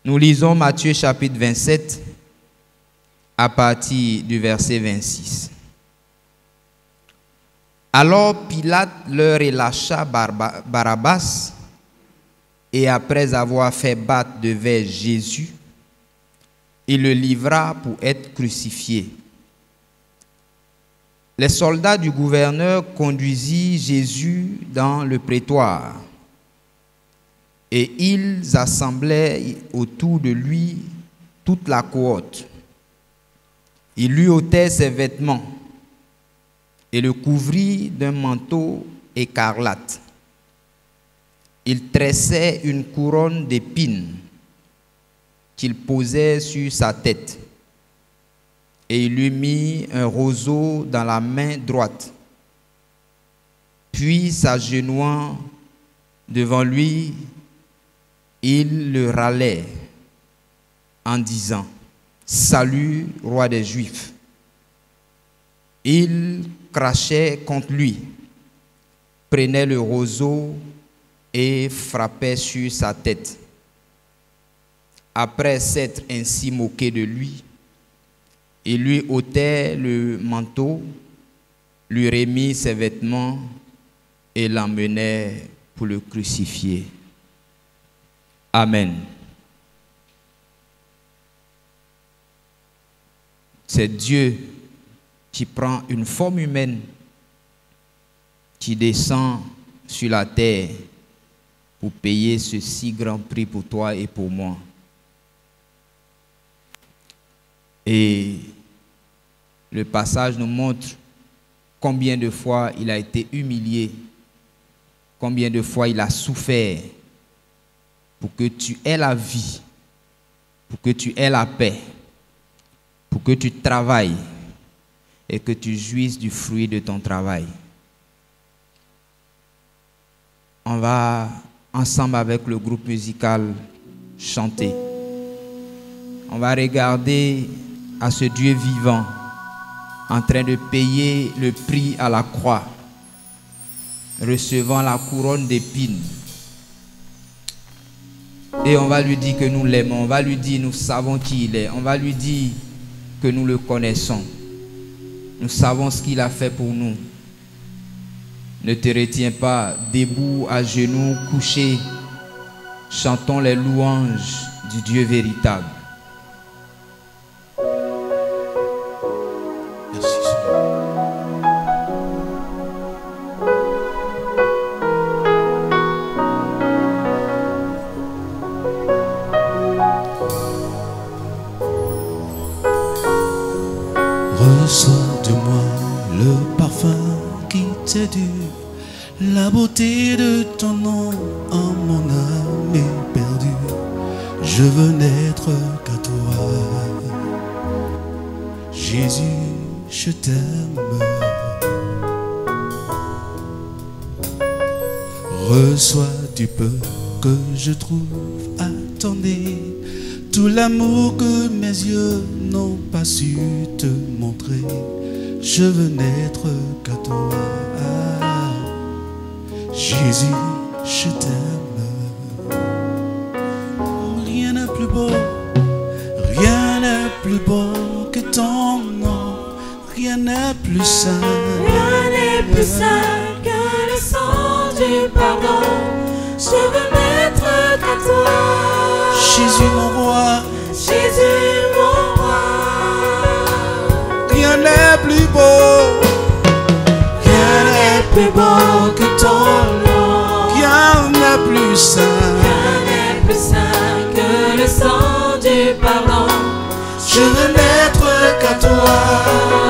Nous lisons Matthieu chapitre 27 à partir du verset 26. Alors Pilate leur relâcha Barabbas, et après avoir fait battre de verge Jésus, il le livra pour être crucifié. Les soldats du gouverneur conduisirent Jésus dans le prétoire, et ils assemblaient autour de lui toute la cohorte. Ils lui ôtaient ses vêtements et le couvrit d'un manteau écarlate. Il tressait une couronne d'épines qu'il posait sur sa tête, et il lui mit un roseau dans la main droite. Puis, s'agenouillant devant lui, il le râlait en disant: Salut, roi des Juifs. Il crachait contre lui, prenait le roseau et frappait sur sa tête. Après s'être ainsi moqué de lui, il lui ôtait le manteau, lui remit ses vêtements et l'emmenait pour le crucifier. Amen. C'est Dieu qui prend une forme humaine, qui descend sur la terre pour payer ce si grand prix pour toi et pour moi. Et le passage nous montre combien de fois il a été humilié, combien de fois il a souffert pour que tu aies la vie, pour que tu aies la paix, pour que tu travailles et que tu jouisses du fruit de ton travail. On va ensemble avec le groupe musical chanter. On va regarder à ce Dieu vivant en train de payer le prix à la croix, recevant la couronne d'épines. Et on va lui dire que nous l'aimons, on va lui dire nous savons qui il est, on va lui dire que nous le connaissons. Nous savons ce qu'il a fait pour nous. Ne te retiens pas, debout, à genoux, couché. Chantons les louanges du Dieu véritable. Merci Seigneur. Reçois de moi le parfum qui t'est dû, la beauté de ton nom en mon âme est perdue. Je veux n'être qu'à toi, Jésus, je t'aime. Reçois du peu que je trouve à ton nez, tout l'amour que mes yeux n'ont pas su te montrer. Je veux n'être qu'à toi, Jésus, je t'aime. Rien n'est plus beau, rien n'est plus beau que ton nom. Rien n'est plus saint, rien n'est plus saint que le sang du pardon. Je veux n'être qu'à toi, Jésus mon roi, Jésus mon roi. Rien n'est plus beau, rien n'est plus beau que ton nom. Rien n'est plus saint, rien n'est plus saint que le sang du pardon. Je veux n'être qu'à toi,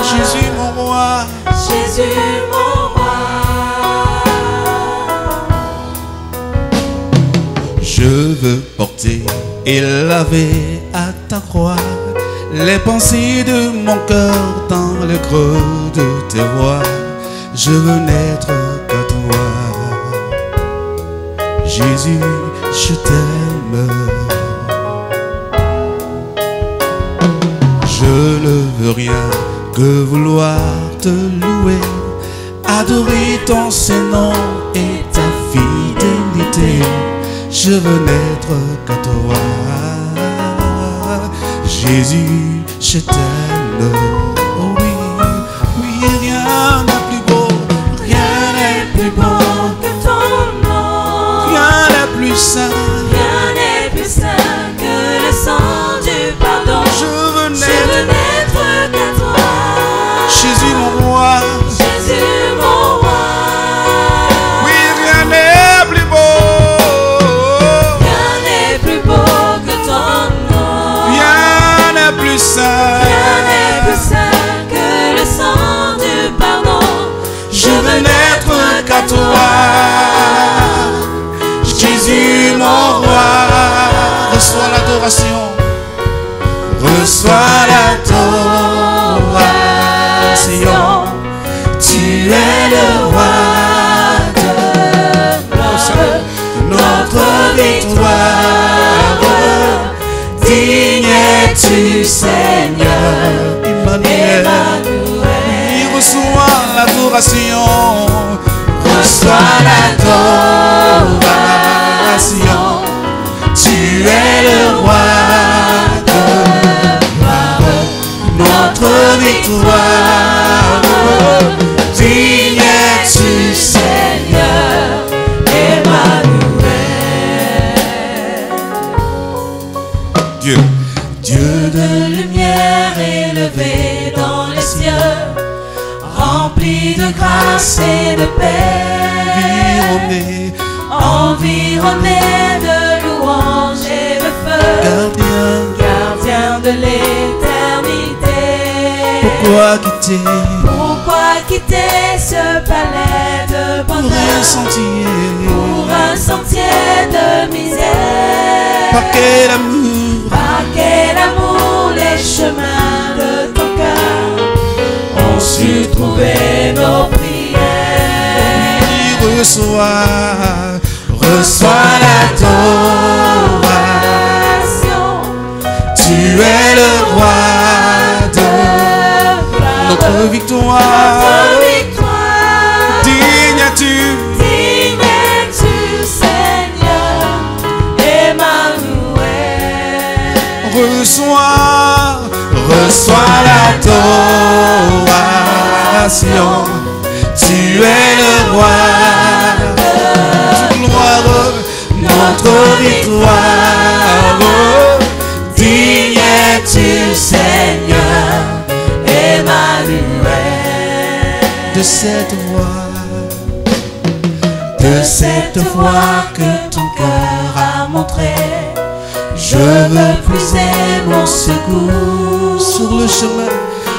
Jésus mon roi, Jésus mon roi. Je veux porter et laver à ta croix les pensées de mon cœur dans le creux de tes voies. Je veux n'être qu'à toi, Jésus, je t'aime. Je ne veux rien que vouloir te louer, adorer ton Saint-Nom et ta fidélité. Je veux n'être qu'à toi, Jésus, je t'aime. Oh oui, oui, rien n'est plus beau, rien n'est plus beau que ton nom. rien n'est plus saint. Rien n'est plus saint que le sang du pardon. Je veux Je veux naître, n'être qu'à toi. Jésus mon roi. Jésus mon roi. Oui, rien n'est plus beau, Rien n'est plus beau que ton nom. rien n'est plus saint. Rien n'est plus saint que le sang du pardon. Je veux n'être qu'à toi, Jésus mon roi. Reçois l'adoration, reçois l'adoration. Tu es le roi de notre victoire. Digne es-tu, Seigneur Emmanuel. Oui, reçois l'adoration, reçois l'adoration. Tu es le roi de notre victoire. Digne es-tu, Seigneur Emmanuel. Dieu. Dieu de lumière élevé dans les cieux, rempli de grâce et de paix, environné de louanges et de feu, gardien de l'éternité. Pourquoi quitter Pourquoi quitter ce palais de pour un bonheur sentier? pour un sentier de misère? Par quel amour Par quel amour les chemins de ton cœur ont su trouver nos prières. Reçois l'adoration. Tu es le roi de notre victoire. Digne es-tu, Seigneur Emmanuel. reçois l'adoration. Tu es le roi de gloire, notre victoire. Digne es-tu, Seigneur Emmanuel. de cette voix que ton cœur a montré. Je veux puiser mon secours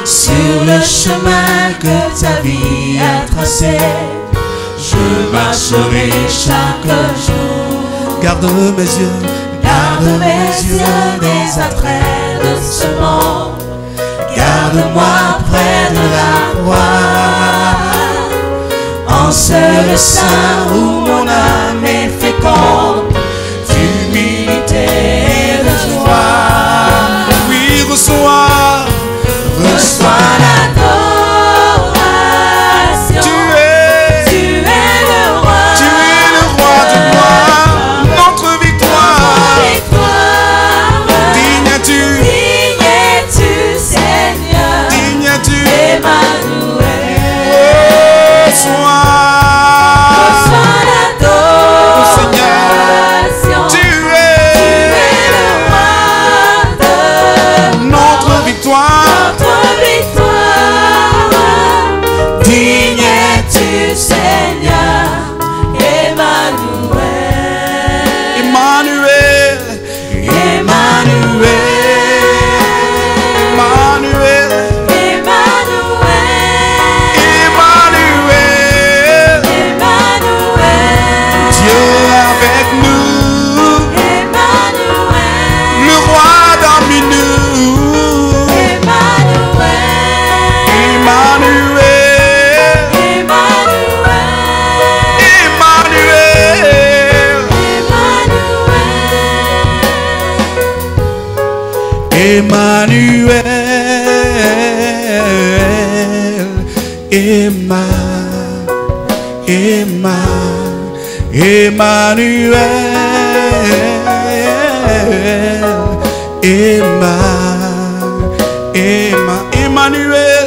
sur le chemin que ta vie a tracé. Je marcherai chaque jour. Garde mes yeux des attraits de ce monde. Garde-moi près de la croix, en seul sein où mon âme est féconde d'humilité et de joie. Oui, reçois l'adoration. Tu es le roi de gloire, notre victoire. Digne es-tu, Seigneur digne es-tu, Emmanuel. reçois l'adoration. Tu es le roi de notre victoire. Digne es-tu, Seigneur Emmanuel. Emmanuel, Emmanuel, Emmanuel, Dieu avec nous, le roi parmi nous. Emmanuel, Emmanuel, Emmanuel. Emmanuel.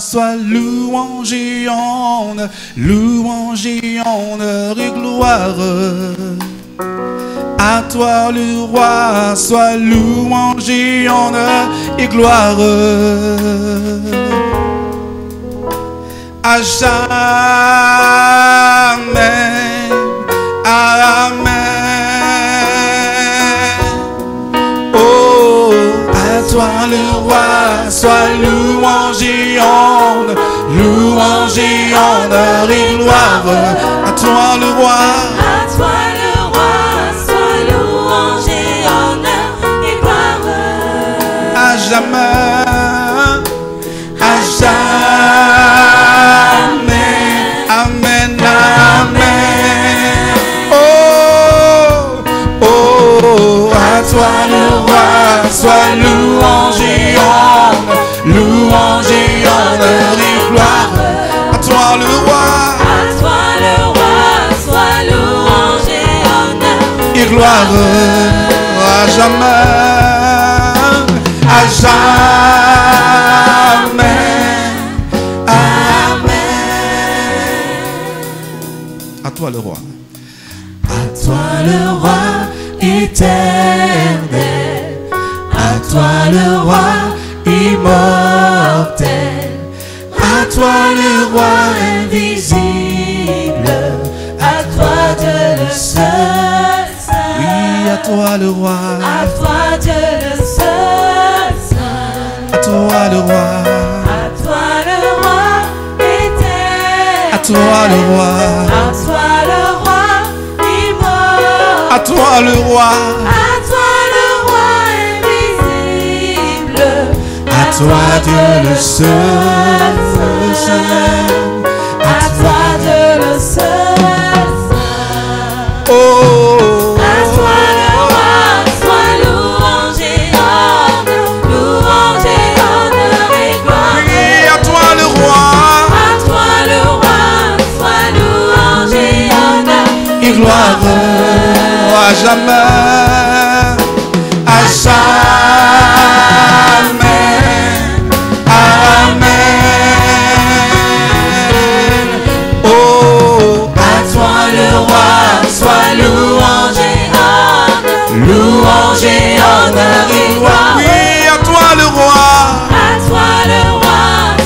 Sois louange et honneur et gloire. À toi le roi, sois louange et honneur et gloire. À jamais, amen. Oh, à toi le roi, sois louange et honneur, et gloire. À toi le roi, sois louange et honneur et gloire. À jamais, amen, amen. Oh, à toi le roi, sois louange et honneur, et gloire. À toi le roi, sois louange et honneur et gloire. À jamais, amen. À toi le roi. À toi le roi éternel, à toi le roi immortel, à toi le roi invisible, à toi Dieu le seul saint. Oui, à toi le roi, à toi Dieu le seul saint. à toi le roi, à toi le roi éternel, à toi le roi, à toi le roi immortel, à toi le roi, à toi le roi invisible, à toi Dieu le seul saint, à toi Dieu le seul saint. Oh, À toi le roi, sois louange et honneur et gloire. oui, à toi le roi, À toi le roi, sois louange et honneur et gloire. À jamais, à jamais, amen. Oh, à toi le roi, sois louange et honneur et gloire. oui, à toi le roi, À toi le roi,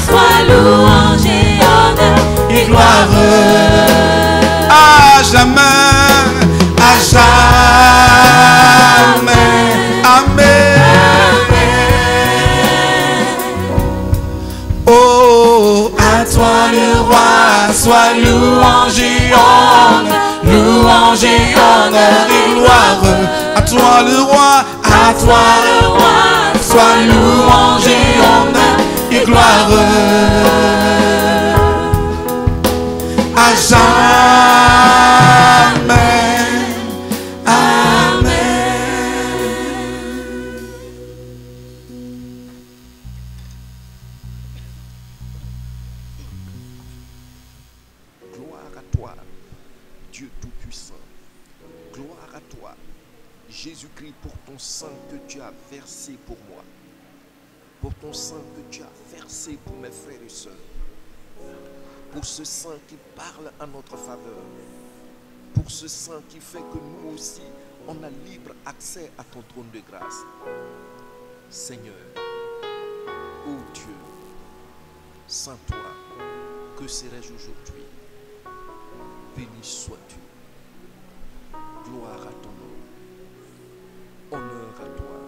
sois louange et honneur et gloire. À jamais, amen. Oh, à toi le roi, sois louange et honneur et gloire. À toi le roi, à toi le roi, sois louange et honneur et gloire. À jamais, amen. Gloire à toi, Dieu Tout-Puissant. Gloire à toi, Jésus-Christ, pour ton sang que tu as versé pour moi. pour ton sang que tu as versé pour mes frères et sœurs, pour ce sang qui parle en notre faveur, pour ce sang qui fait que nous aussi, on a libre accès à ton trône de grâce. Seigneur, ô Dieu, sans toi, que serais-je aujourd'hui? Béni sois-tu. Gloire à ton nom. Honneur à toi.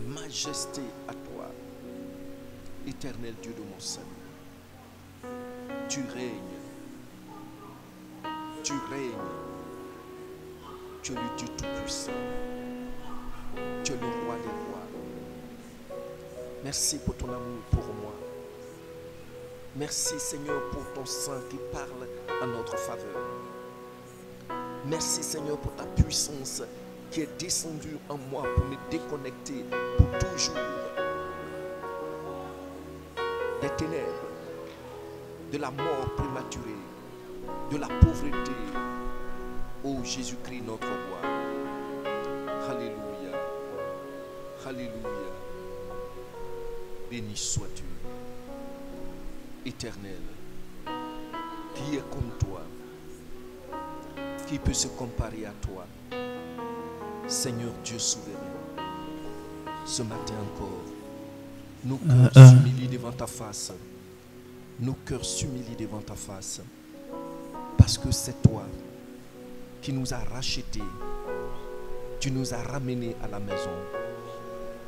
Majesté à toi. Éternel Dieu de mon salut. Tu règnes. Tu règnes. Tu es le Dieu Tout-Puissant. Tu es le roi des rois. Merci pour ton amour pour moi. Merci Seigneur pour ton sang qui parle en notre faveur. Merci Seigneur pour ta puissance qui est descendue en moi pour me déconnecter pour toujours des ténèbres, de la mort prématurée, de la pauvreté. Ô Jésus-Christ notre roi. Alléluia. Alléluia. Béni sois-tu. Éternel, qui est comme toi? Qui peut se comparer à toi? Seigneur Dieu souverain, ce matin encore, nos cœurs s'humilient devant ta face. Nos cœurs s'humilient devant ta face. Parce que c'est toi qui nous as rachetés. Tu nous as ramenés à la maison.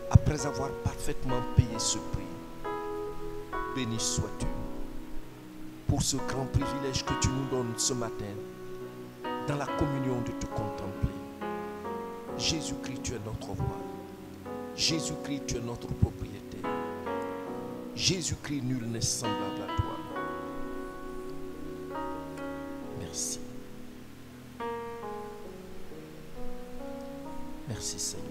Après avoir parfaitement payé ce prix. Béni sois-tu pour ce grand privilège que tu nous donnes ce matin dans la communion de te contempler. Jésus-Christ, tu es notre roi. Jésus-Christ, tu es notre propriétaire. Jésus-Christ, nul n'est semblable à toi. Merci. Merci Seigneur.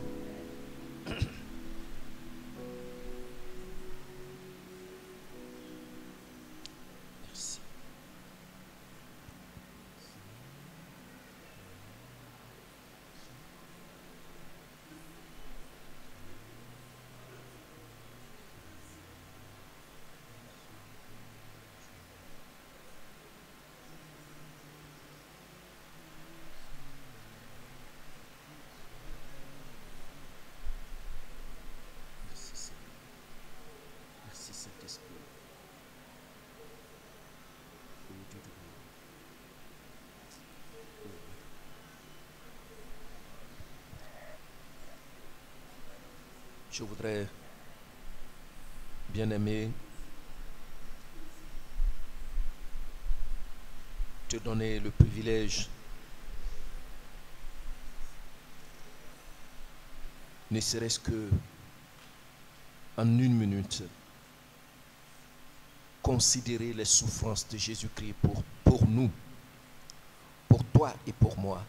Je voudrais, bien aimé, te donner le privilège, ne serait-ce que en une minute, considérer les souffrances de Jésus-Christ pour nous, pour toi et pour moi.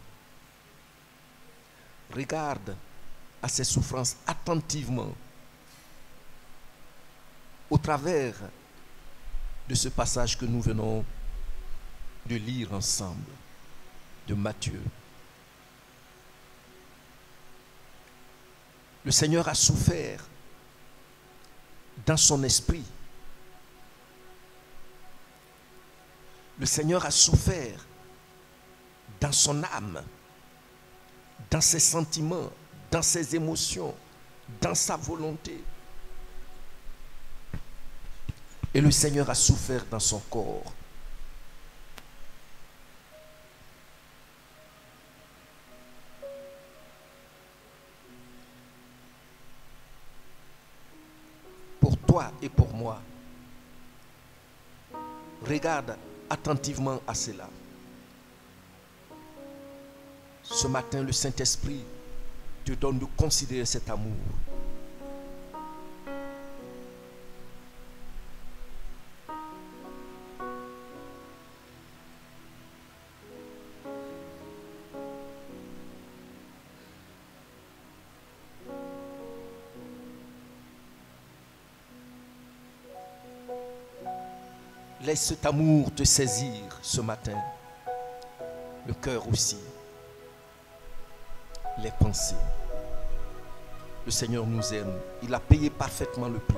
Regarde à ces souffrances attentivement au travers de ce passage que nous venons de lire ensemble de Matthieu. Le Seigneur a souffert dans son esprit. Le Seigneur a souffert dans son âme, dans ses sentiments, dans ses émotions, dans sa volonté. Et le Seigneur a souffert dans son corps. Pour toi et pour moi. Regarde attentivement à cela. Ce matin, le Saint-Esprit te donne de considérer cet amour. Laisse cet amour te saisir ce matin, le cœur aussi, les pensées. Le Seigneur nous aime. Il a payé parfaitement le prix.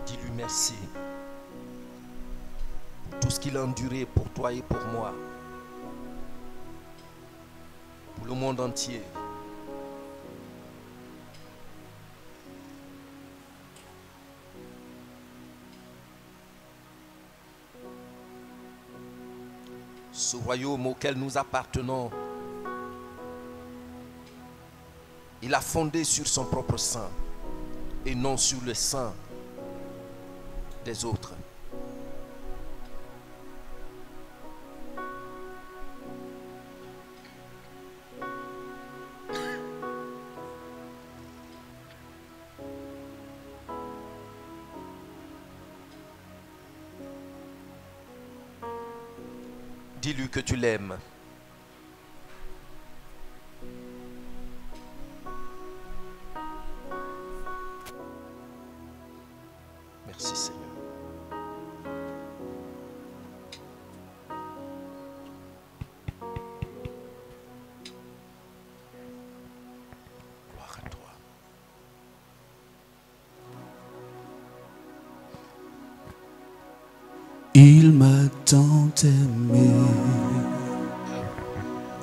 Dis-lui merci pour tout ce qu'il a enduré pour toi et pour moi, pour le monde entier. Ce royaume auquel nous appartenons, il a fondé sur son propre sang et non sur le sang des autres. Dis-lui que tu l'aimes. Merci Seigneur. Gloire à toi. Il m'a tant aimé,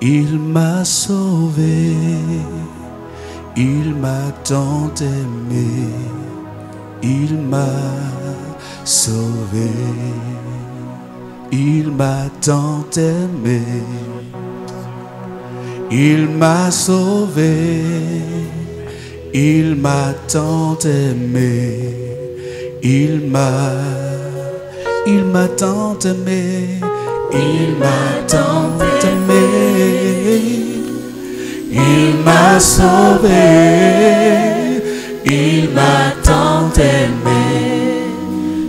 il m'a sauvé, il m'a tant aimé, il m'a sauvé, il m'a tant aimé, il m'a sauvé, il m'a tant aimé, il m'a tant aimé, il m'a tant aimé, il m'a sauvé, il m'a tant aimé,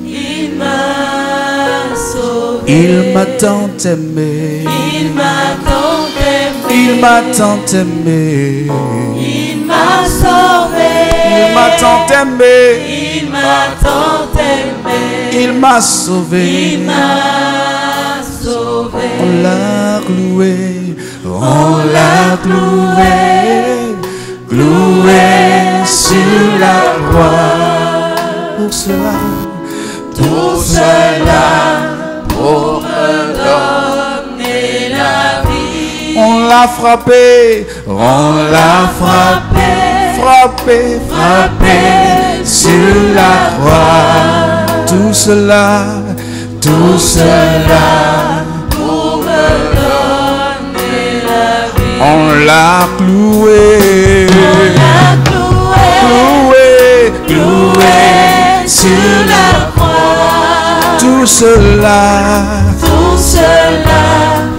Il m'a sauvé. il m'a tant aimé, Il m'a tant aimé. il m'a tant aimé, Il m'a sauvé. il m'a tant aimé, Il m'a tant aimé. il m'a sauvé, Il m'a sauvé. on l'a cloué, on l'a cloué, cloué sur la croix. Pour cela, Tout cela pour me donner la vie. on l'a frappé, on l'a frappé, frappé, frappé sur la croix. Tout cela Pour me donner la vie. on l'a cloué, La cloué, cloué sur la croix. tout cela Tout cela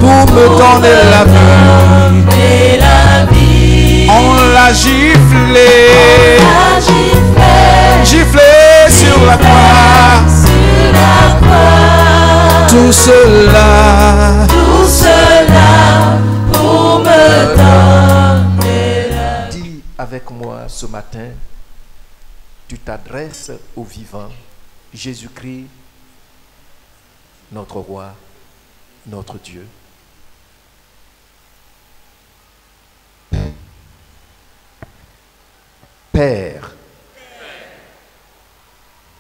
pour me donner la vie. donner la vie. On l'a giflé, La giflé giflé sur la croix. sur la croix. Tout cela Tout cela pour me donner la vie. Dis avec moi ce matin, tu t'adresses au vivant, Jésus-Christ, notre roi, notre Dieu. Père,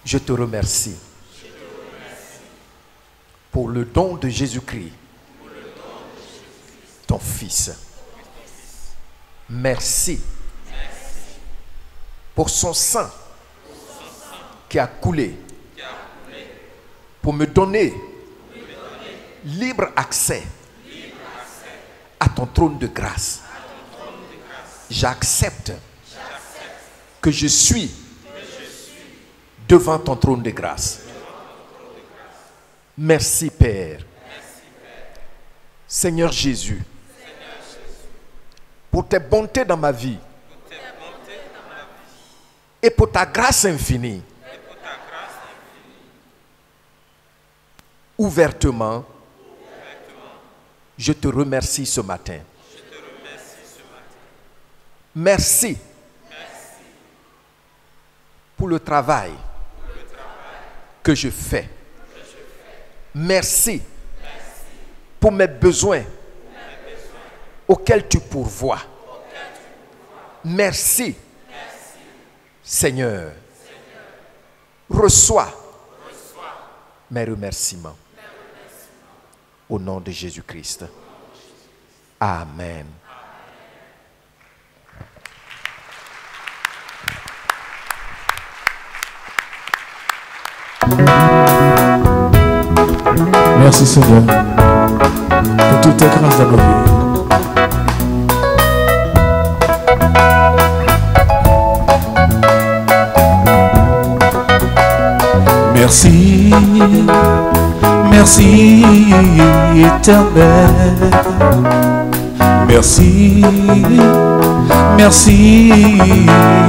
je te remercie pour le don de Jésus-Christ, ton Fils. Merci pour son sang qui a coulé pour me donner libre accès à ton trône de grâce. J'accepte que je suis devant ton trône de grâce. Merci Père. Seigneur Jésus, pour tes bontés dans ma vie et pour ta grâce infinie, ouvertement, Je te remercie ce matin. Merci pour le travail que je fais. Merci pour mes besoins auxquels tu pourvois. Merci, Seigneur. Reçois mes remerciements. Au nom de Jésus-Christ. Amen. Merci Seigneur pour toutes tes grâces dans nos vies. Merci, merci éternel. Merci, merci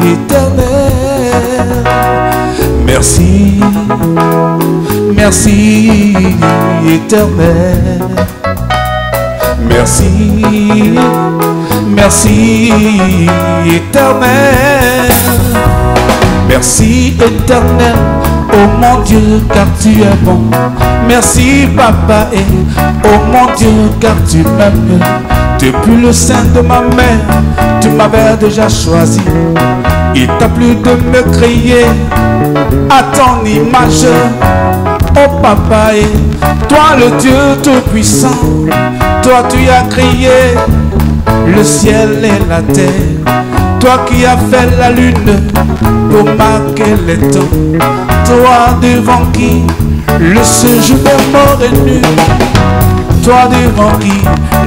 éternel. Merci, merci éternel. Merci, merci éternel. Merci éternel. Oh mon Dieu, car tu es bon. Merci papa et oh mon Dieu, car tu m'aimes. Depuis le sein de ma mère, tu m'avais déjà choisi. Il t'a plu de me créer à ton image. Oh papa et toi le Dieu tout-puissant, toi tu as créé le ciel et la terre. Toi qui as fait la lune pour marquer les temps. Toi devant qui le séjour des morts est nu. Toi devant qui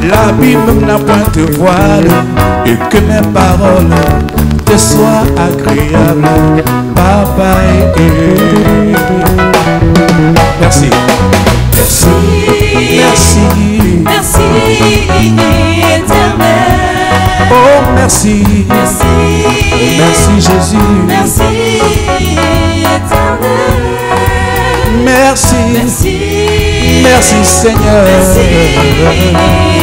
l'abîme n'a point de voile. Et que mes paroles te soient agréables, papa. Merci. Merci. Merci. Merci éternel. Oh merci. Merci. Merci Jésus. Merci éternel. Merci. Merci. Merci Seigneur. Merci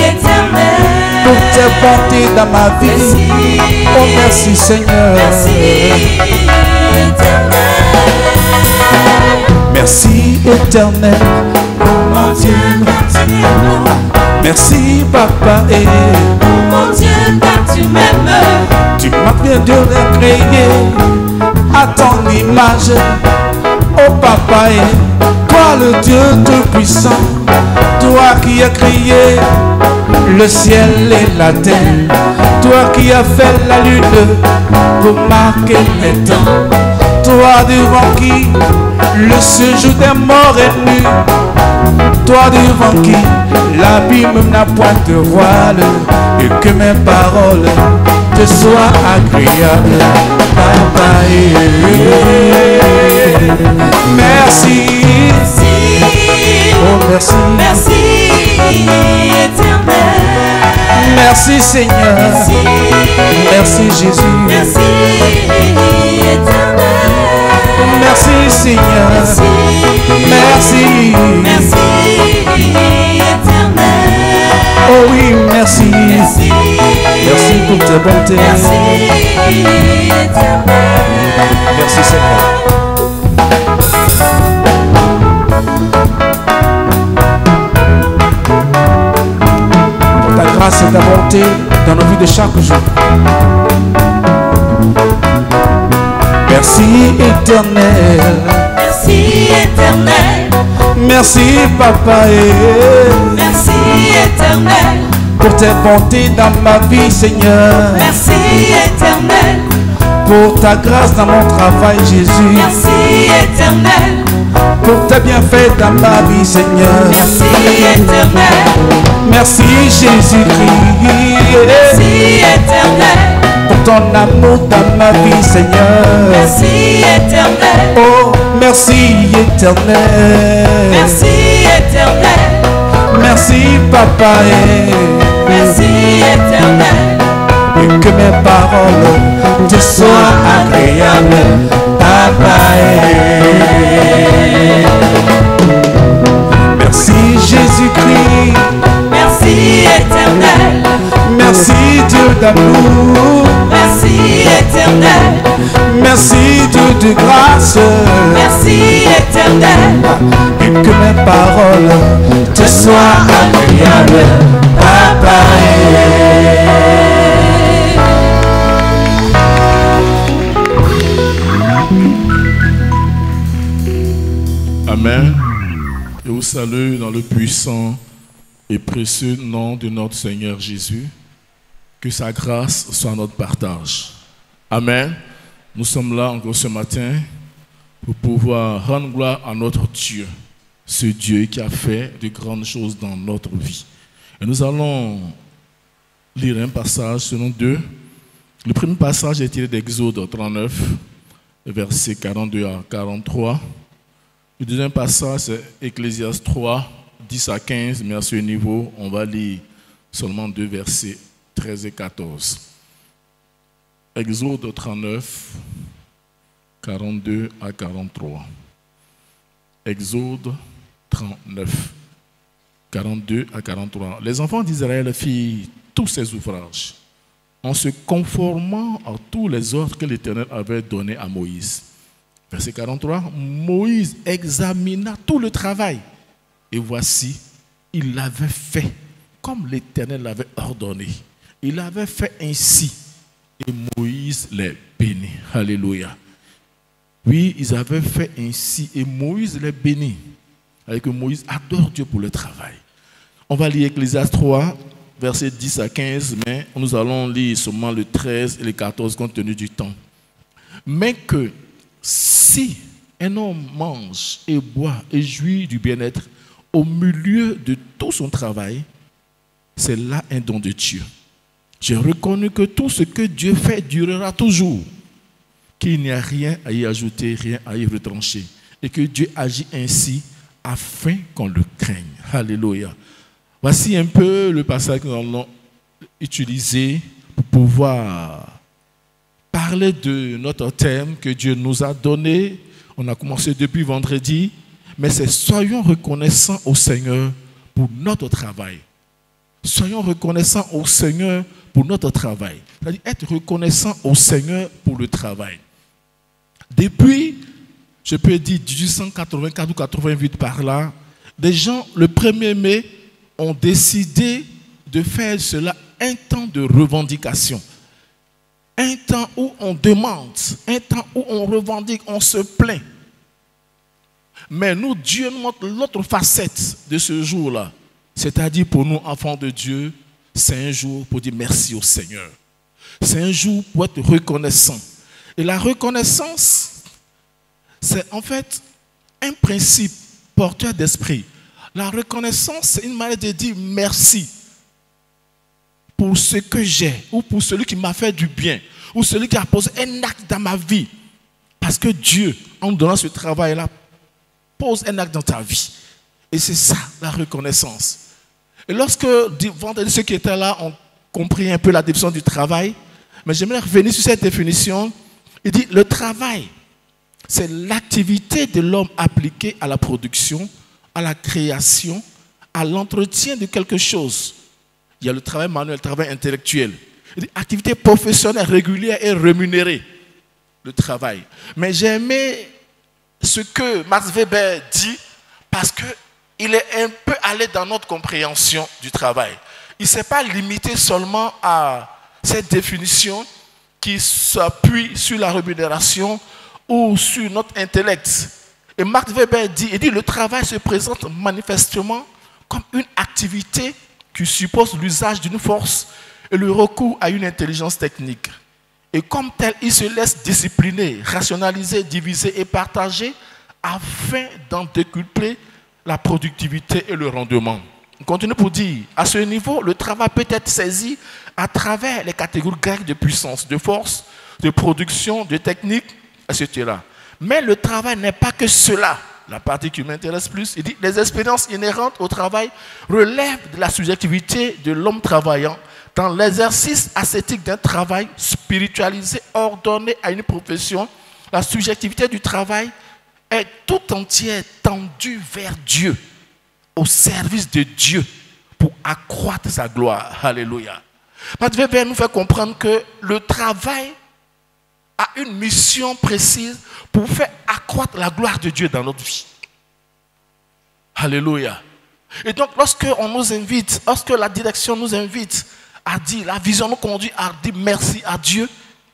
éternel. Pour tes bontés dans ma vie. Merci. Oh merci Seigneur. Merci éternel. Merci éternel. Oh mon Dieu, car tu es bon. Merci papa et Oh mon Dieu, car tu m'aimes. tu m'as bien de créer à ton image. Oh papa et toi le Dieu tout-puissant, toi qui as créé le ciel et la terre, toi qui as fait la lune pour marquer les temps, toi devant qui le séjour des morts est nu, toi devant qui l'abîme n'a point de voile, et que mes paroles te soient agréables, papa. Merci. Merci. Oh merci. Merci éternel. Merci Seigneur. Merci. Merci Jésus. Merci éternel. Merci Seigneur. Merci. Merci. Merci éternel. Oh oui, merci. Merci. Merci pour ta bonté. Merci éternel. Merci Seigneur. Pour ta grâce et ta bonté dans nos vies de chaque jour. Merci éternel. Merci éternel. Merci papa et Merci éternel. pour tes bontés dans ma vie Seigneur. Merci éternel. Pour ta grâce dans mon travail Jésus. Merci éternel. Pour tes bienfaits dans ma vie Seigneur. Merci éternel. Merci Jésus-Christ. Merci éternel. Pour ton amour dans ma vie Seigneur. Merci éternel. Oh merci éternel. Merci éternel. Merci papa Merci éternel. et que mes paroles te soient agréables, papa. Merci Jésus-Christ. Merci éternel. Merci Dieu d'amour. Merci éternel. Merci Dieu de grâce. Merci éternel. Et que mes paroles te soient agréables, Papa. Amen. Je vous salue dans le puissant et précieux nom de notre Seigneur Jésus. Que sa grâce soit notre partage. Amen. Nous sommes là encore ce matin pour pouvoir rendre gloire à notre Dieu, ce Dieu qui a fait de grandes choses dans notre vie. Et nous allons lire un passage selon deux. Le premier passage est tiré d'Exode 39, versets 42 à 43. Le deuxième passage, c'est Ecclésiaste 3, 10 à 15, mais à ce niveau, on va lire seulement deux versets, 13 et 14. Exode 39, 42 à 43. Exode 39, 42 à 43. Les enfants d'Israël firent tous ces ouvrages en se conformant à tous les ordres que l'Éternel avait donnés à Moïse. Verset 43, Moïse examina tout le travail et voici, il l'avait fait comme l'Éternel l'avait ordonné. Il avait fait ainsi et Moïse les bénit. Alléluia. Oui, ils avaient fait ainsi et Moïse les bénit. Avec Moïse adore Dieu pour le travail. On va lire Ecclésiaste 3, versets 10 à 15, mais nous allons lire seulement le 13 et le 14 compte tenu du temps. Mais que si un homme mange et boit et jouit du bien-être au milieu de tout son travail, c'est là un don de Dieu. J'ai reconnu que tout ce que Dieu fait durera toujours, qu'il n'y a rien à y ajouter, rien à y retrancher, et que Dieu agit ainsi afin qu'on le craigne. Alléluia. Voici un peu le passage que nous allons utiliser pour pouvoir parler de notre thème que Dieu nous a donné. On a commencé depuis vendredi, mais c'est soyons reconnaissants au Seigneur pour notre travail. Soyons reconnaissants au Seigneur pour notre travail. C'est-à-dire être reconnaissant au Seigneur pour le travail. Depuis, je peux dire 1884 ou 88 par là, des gens, le 1er mai, ont décidé de faire cela un temps de revendication. Un temps où on demande, un temps où on revendique, on se plaint. Mais nous, Dieu nous montre l'autre facette de ce jour-là. C'est-à-dire pour nous, enfants de Dieu, c'est un jour pour dire merci au Seigneur. C'est un jour pour être reconnaissant. Et la reconnaissance, c'est en fait un principe porteur d'esprit. La reconnaissance, c'est une manière de dire merci pour ce que j'ai, ou pour celui qui m'a fait du bien, ou celui qui a posé un acte dans ma vie. Parce que Dieu, en donnant ce travail-là, pose un acte dans ta vie. Et c'est ça, la reconnaissance. Et lorsque vendredi, ceux qui étaient là ont compris un peu la définition du travail, mais j'aimerais revenir sur cette définition. Il dit, le travail, c'est l'activité de l'homme appliquée à la production, à la création, à l'entretien de quelque chose. Il y a le travail manuel, le travail intellectuel. Il dit, activité professionnelle régulière et rémunérée, le travail. Mais j'ai aimé ce que Max Weber dit parce qu'il est un peu allé dans notre compréhension du travail. Il ne s'est pas limité seulement à cette définition qui s'appuie sur la rémunération ou sur notre intellect. Et Max Weber dit, le travail se présente manifestement comme une activité qui suppose l'usage d'une force et le recours à une intelligence technique. Et comme tel, il se laisse discipliner, rationaliser, diviser et partager afin d'en décupler la productivité et le rendement. On continue pour dire, à ce niveau, le travail peut être saisi à travers les catégories grecques de puissance, de force, de production, de technique, etc. Mais le travail n'est pas que cela. La partie qui m'intéresse plus, il dit, les expériences inhérentes au travail relèvent de la subjectivité de l'homme travaillant dans l'exercice ascétique d'un travail spiritualisé, ordonné à une profession. La subjectivité du travail est tout entière tendue vers Dieu, au service de Dieu, pour pour accroître sa gloire. Alléluia. Dieu veut nous faire comprendre que le travail a une mission précise pour faire accroître la gloire de Dieu dans notre vie. Alléluia. Et donc, lorsque on nous invite, lorsque la direction nous invite à dire, la vision nous conduit à dire merci à Dieu,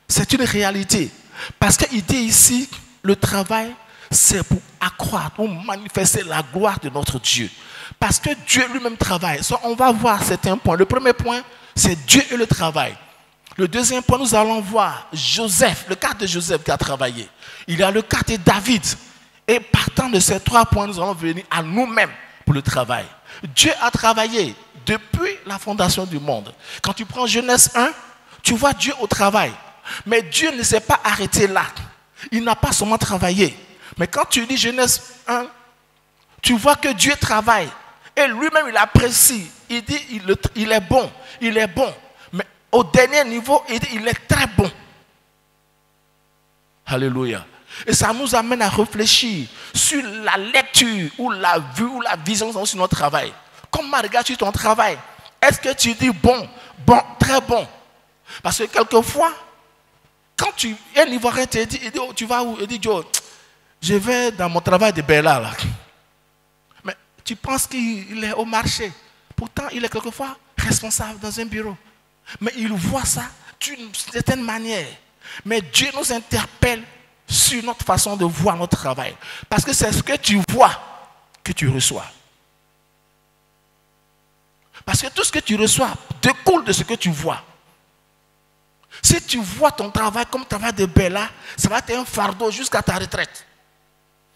c'est une réalité. Parce qu'il dit ici, le travail, c'est pour accroître, pour manifester la gloire de notre Dieu. Parce que Dieu lui-même travaille. So, on va voir certains points. Le premier point, c'est Dieu et le travail. Le deuxième point, nous allons voir Joseph, le cas de Joseph qui a travaillé. Il y a le cas de David. Et partant de ces trois points, nous allons venir à nous-mêmes pour le travail. Dieu a travaillé depuis la fondation du monde. Quand tu prends Genèse 1, tu vois Dieu au travail. Mais Dieu ne s'est pas arrêté là. Il n'a pas seulement travaillé. Mais quand tu lis Genèse 1, tu vois que Dieu travaille. Et lui-même, il apprécie. Il dit, il est bon. Il est bon. Mais au dernier niveau, il dit, il est très bon. Alléluia. Et ça nous amène à réfléchir sur la lecture, ou la vue, ou la vision sur notre travail. Comment regardes-tu ton travail? Est-ce que tu dis bon, bon, très bon? Parce que quelquefois, quand un Ivoirien te dit, il dit, oh, tu vas où? Il dit, Joe, je vais dans mon travail de Bella là. Mais tu penses qu'il est au marché. Pourtant, il est quelquefois responsable dans un bureau. Mais il voit ça d'une certaine manière. Mais Dieu nous interpelle sur notre façon de voir notre travail. Parce que c'est ce que tu vois que tu reçois. Parce que tout ce que tu reçois découle de ce que tu vois. Si tu vois ton travail comme travail de Bella, ça va être un fardeau jusqu'à ta retraite.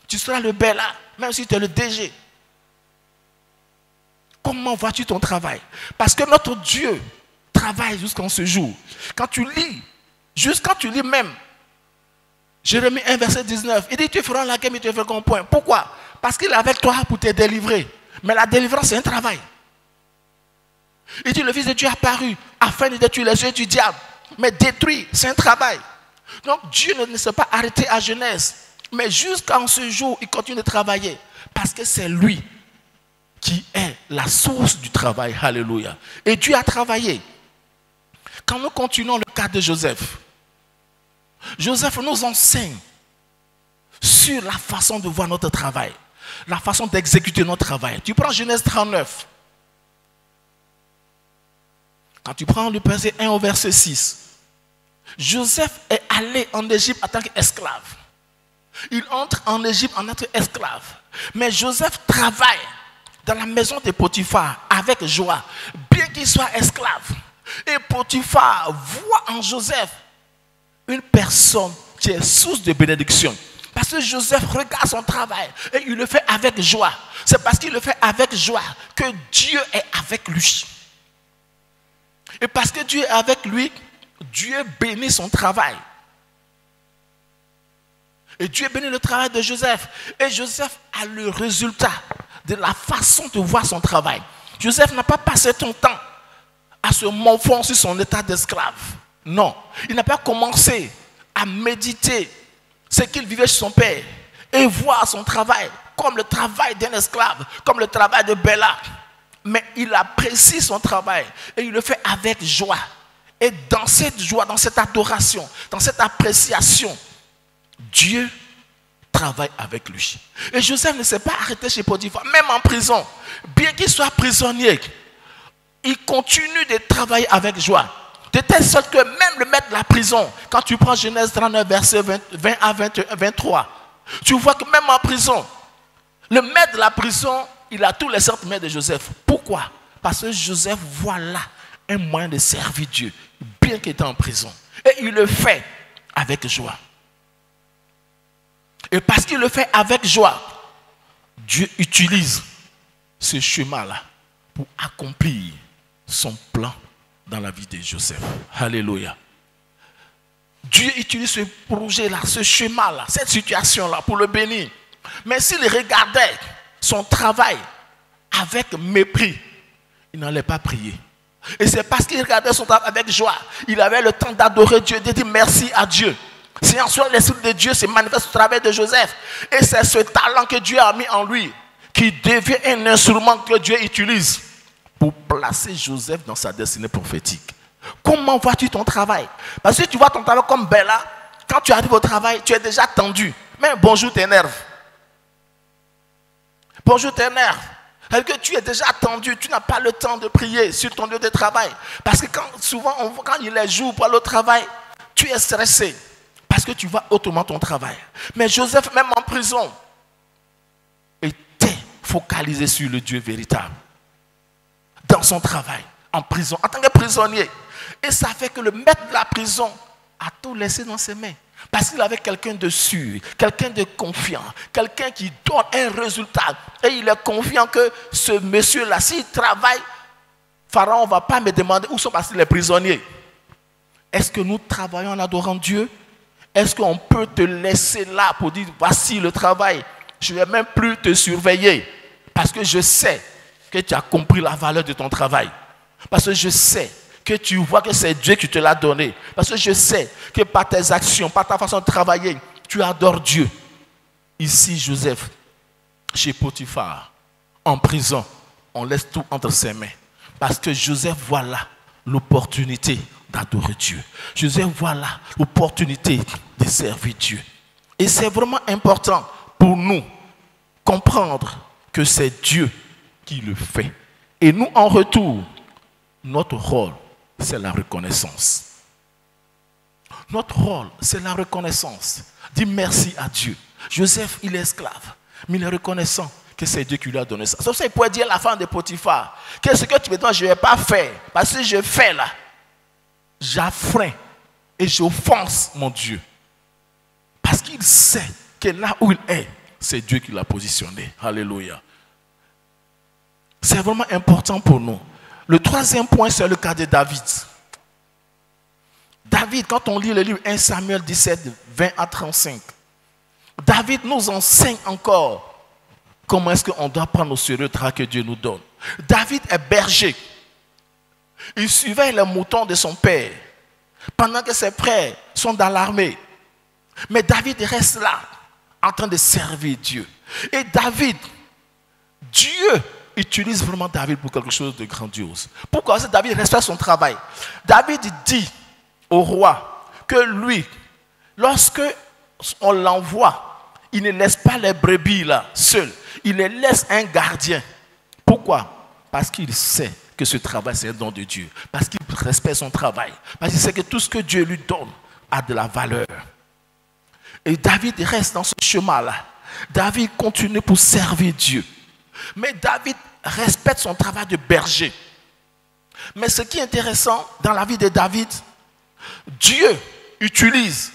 Tu seras le Bella, même si tu es le DG. Comment vois-tu ton travail? Parce que notre Dieu travaille jusqu'en ce jour. Quand tu lis, quand tu lis même, Jérémie 1, verset 19, il dit, tu feras la guerre, mais tu feras un point. Pourquoi? Parce qu'il est avec toi pour te délivrer. Mais la délivrance, c'est un travail. Il dit, le Fils de Dieu est apparu afin de détruire les yeux du diable. Mais détruire, c'est un travail. Donc Dieu ne s'est pas arrêté à Genèse. Mais jusqu'en ce jour, il continue de travailler. Parce que c'est lui qui est la source du travail. Alléluia. Et Dieu a travaillé. Quand nous continuons le cas de Joseph, Joseph nous enseigne sur la façon de voir notre travail. La façon d'exécuter notre travail. Tu prends Genèse 39. Quand tu prends le verset 1 au verset 6, Joseph est allé en Égypte en tant qu'esclave. Il entre en Égypte en tant qu'esclave. Mais Joseph travaille dans la maison de Potiphar avec joie, bien qu'il soit esclave. Et Potiphar voit en Joseph une personne qui est source de bénédiction. Parce que Joseph regarde son travail et il le fait avec joie. C'est parce qu'il le fait avec joie que Dieu est avec lui. Et parce que Dieu est avec lui, Dieu bénit son travail. Et Dieu bénit le travail de Joseph. Et Joseph a le résultat de la façon de voir son travail. Joseph n'a pas passé son temps à se morfondre sur son état d'esclave. Non. Il n'a pas commencé à méditer ce qu'il vivait chez son père et voir son travail comme le travail d'un esclave, comme le travail de Bella. Mais il apprécie son travail et il le fait avec joie. Et dans cette joie, dans cette adoration, dans cette appréciation, Dieu travaille avec lui. Et Joseph ne s'est pas arrêté chez Potiphar, même en prison. Bien qu'il soit prisonnier, il continue de travailler avec joie. De telle sorte que même le maître de la prison, quand tu prends Genèse 39, verset 20 à 23, tu vois que même en prison, le maître de la prison, il a tous les sentiments de Joseph. Pourquoi? Parce que Joseph voit là un moyen de servir Dieu, bien qu'il était en prison. Et il le fait avec joie. Et parce qu'il le fait avec joie, Dieu utilise ce chemin-là pour accomplir son plan dans la vie de Joseph. Alléluia. Dieu utilise ce projet-là, ce chemin-là, cette situation-là pour le bénir. Mais s'il regardait son travail avec mépris, il n'allait pas prier. Et c'est parce qu'il regardait son travail avec joie. Il avait le temps d'adorer Dieu, de dire merci à Dieu. C'est ensuite l'Esprit de Dieu se manifeste au travail de Joseph. Et c'est ce talent que Dieu a mis en lui qui devient un instrument que Dieu utilise pour placer Joseph dans sa destinée prophétique. Comment vois-tu ton travail? Parce que tu vois ton travail comme Bella, quand tu arrives au travail, tu es déjà tendu. Mais bonjour t'énerve. Bonjour t'énerve. Parce que tu es déjà tendu, tu n'as pas le temps de prier sur ton lieu de travail. Parce que souvent, quand il est jour pour aller au travail, tu es stressé. Parce que tu vois autrement ton travail. Mais Joseph, même en prison, était focalisé sur le Dieu véritable. Dans son travail, en prison, en tant que prisonnier. Et ça fait que le maître de la prison a tout laissé dans ses mains. Parce qu'il avait quelqu'un de sûr, quelqu'un de confiant, quelqu'un qui donne un résultat. Et il est confiant que ce monsieur-là, s'il travaille, Pharaon ne va pas me demander où sont passés les prisonniers. Est-ce que nous travaillons en adorant Dieu? Est-ce qu'on peut te laisser là pour dire, voici le travail, je ne vais même plus te surveiller. Parce que je sais que tu as compris la valeur de ton travail. Parce que je sais que tu vois que c'est Dieu qui te l'a donné. Parce que je sais que par tes actions, par ta façon de travailler, tu adores Dieu. Ici, Joseph, chez Potiphar, en prison, on laisse tout entre ses mains. Parce que Joseph voit là l'opportunité d'adorer Dieu. Joseph voit là l'opportunité de servir Dieu. Et c'est vraiment important pour nous comprendre que c'est Dieu qui le fait. Et nous, en retour, notre rôle, c'est la reconnaissance. Notre rôle, c'est la reconnaissance. Dis merci à Dieu. Joseph, il est esclave, mais il est reconnaissant que c'est Dieu qui lui a donné ça. Sauf ça, il pourrait dire à la femme de Potiphar, que ce que tu me donnes, je ne vais pas faire. Parce que je fais là, j'affreins et j'offense mon Dieu. Parce qu'il sait que là où il est, c'est Dieu qui l'a positionné. Alléluia. C'est vraiment important pour nous. Le troisième point, c'est le cas de David. David, quand on lit le livre 1 Samuel 17, 20 à 35, David nous enseigne encore comment est-ce qu'on doit prendre au sérieux le travail que Dieu nous donne. David est berger. Il suivait les moutons de son père pendant que ses frères sont dans l'armée. Mais David reste là, en train de servir Dieu. Et David, Dieu utilise vraiment David pour quelque chose de grandiose. Pourquoi? Parce que David respecte son travail. David dit au roi que lui, lorsque on l'envoie, il ne laisse pas les brebis là, seuls. Il les laisse un gardien. Pourquoi? Parce qu'il sait que ce travail, c'est un don de Dieu. Parce qu'il respecte son travail. Parce qu'il sait que tout ce que Dieu lui donne a de la valeur. Et David reste dans ce chemin-là. David continue pour servir Dieu. Mais David respecte son travail de berger. Mais ce qui est intéressant dans la vie de David, Dieu utilise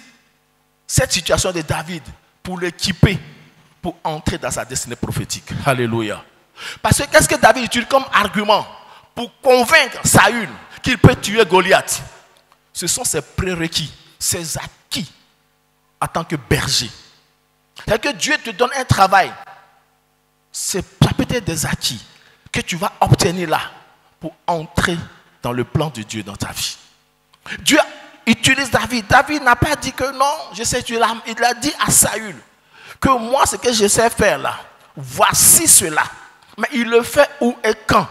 cette situation de David pour l'équiper, pour entrer dans sa destinée prophétique. Alléluia. Parce que qu'est-ce que David utilise comme argument pour convaincre Saül qu'il peut tuer Goliath? Ce sont ses prérequis, ses acquis en tant que berger. C'est-à-dire que Dieu te donne un travail. Ça peut être des acquis que tu vas obtenir là pour entrer dans le plan de Dieu dans ta vie. Dieu utilise David. David n'a pas dit que non, je sais tuer l'âme. Il a dit à Saül que moi, ce que je sais faire là, voici cela. Mais il le fait où et quand?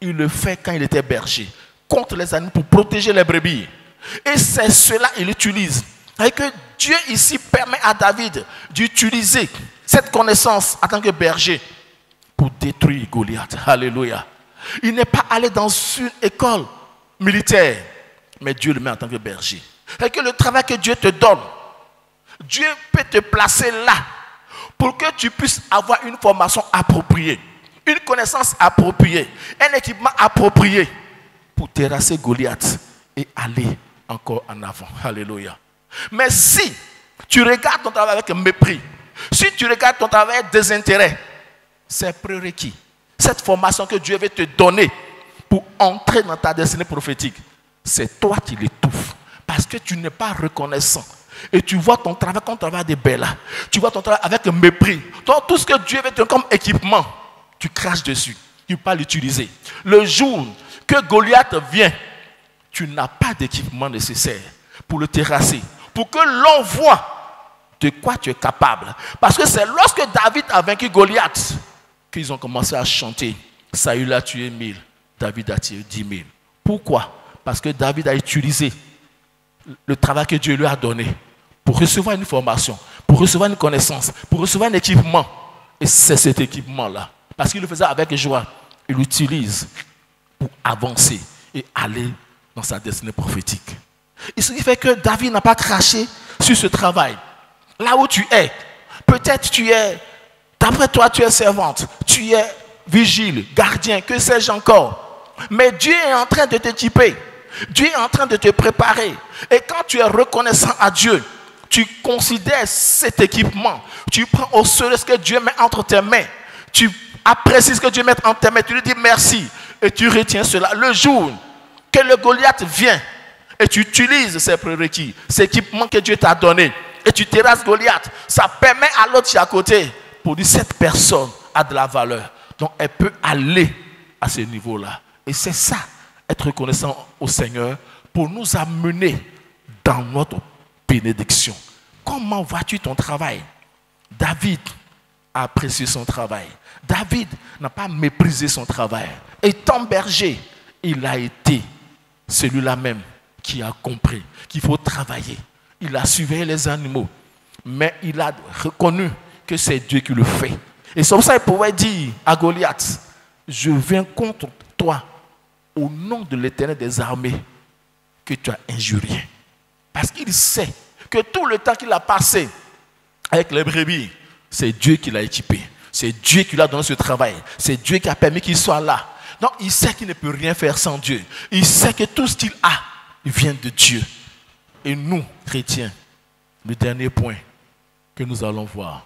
Il le fait quand il était berger, contre les animaux, pour protéger les brebis. Et c'est cela qu'il utilise. Et que Dieu ici permet à David d'utiliser cette connaissance en tant que berger pour détruire Goliath. Alléluia. Il n'est pas allé dans une école militaire, mais Dieu le met en tant que berger. Et que le travail que Dieu te donne, Dieu peut te placer là pour que tu puisses avoir une formation appropriée, une connaissance appropriée, un équipement approprié pour terrasser Goliath et aller encore en avant. Alléluia. Mais si tu regardes ton travail avec mépris, si tu regardes ton travail avec désintérêt, c'est prérequis. Cette formation que Dieu veut te donner pour entrer dans ta destinée prophétique, c'est toi qui l'étouffes. Parce que tu n'es pas reconnaissant. Et tu vois ton travail comme travail de Bella. Tu vois ton travail avec mépris. Donc, tout ce que Dieu veut te donner comme équipement, tu craches dessus. Tu ne peux pas l'utiliser. Le jour que Goliath vient, tu n'as pas d'équipement nécessaire pour le terrasser. Pour que l'on voit de quoi tu es capable. Parce que c'est lorsque David a vaincu Goliath qu'ils ont commencé à chanter. Saül a tué 1000, David a tiré 10 000. Pourquoi? Parce que David a utilisé le travail que Dieu lui a donné pour recevoir une formation, pour recevoir une connaissance, pour recevoir un équipement. Et c'est cet équipement-là. Parce qu'il le faisait avec joie. Il l'utilise pour avancer et aller dans sa destinée prophétique. Et ce qui fait que David n'a pas craché sur ce travail. Là où tu es, peut-être tu es, d'après toi tu es servante, tu es vigile, gardien, que sais-je encore. Mais Dieu est en train de t'équiper. Dieu est en train de te préparer. Et quand tu es reconnaissant à Dieu, tu considères cet équipement. Tu prends au sérieux ce que Dieu met entre tes mains. Tu apprécies ce que Dieu met entre tes mains. Tu lui dis merci. Et tu retiens cela. Le jour que le Goliath vient et tu utilises ces prérequis, cet équipement que Dieu t'a donné, et tu terrasses Goliath, ça permet à l'autre qui est à côté pour dire cette personne a de la valeur. Donc elle peut aller à ce niveau-là. Et c'est ça, être reconnaissant au Seigneur pour nous amener dans notre bénédiction. Comment vois-tu ton travail? David a apprécié son travail. David n'a pas méprisé son travail. Étant berger, il a été celui-là même qui a compris qu'il faut travailler. Il a surveillé les animaux, mais il a reconnu que c'est Dieu qui le fait. Et c'est pour ça qu'il pouvait dire à Goliath, je viens contre toi au nom de l'Éternel des armées que tu as injurié. Parce qu'il sait que tout le temps qu'il a passé avec les brebis, c'est Dieu qui l'a équipé. C'est Dieu qui lui a donné ce travail. C'est Dieu qui a permis qu'il soit là. Donc il sait qu'il ne peut rien faire sans Dieu. Il sait que tout ce qu'il a vient de Dieu. Et nous, chrétiens, le dernier point que nous allons voir,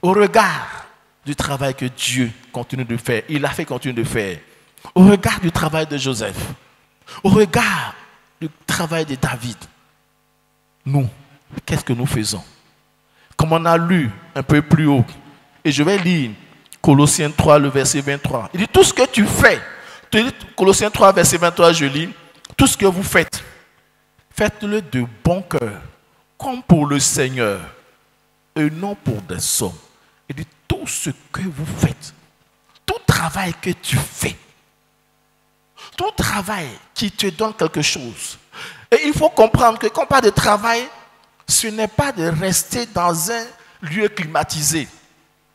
au regard du travail que Dieu continue de faire, il a fait continuer de faire, au regard du travail de Joseph, au regard du travail de David, nous, qu'est-ce que nous faisons? Comme on a lu un peu plus haut, et je vais lire Colossiens 3, le verset 23. Il dit, tout ce que tu fais, Colossiens 3, verset 23, je lis, tout ce que vous faites, faites-le de bon cœur, comme pour le Seigneur, et non pour des hommes. Il dit, tout ce que vous faites, tout travail que tu fais, tout travail qui te donne quelque chose. Et il faut comprendre que quand on parle de travail, ce n'est pas de rester dans un lieu climatisé.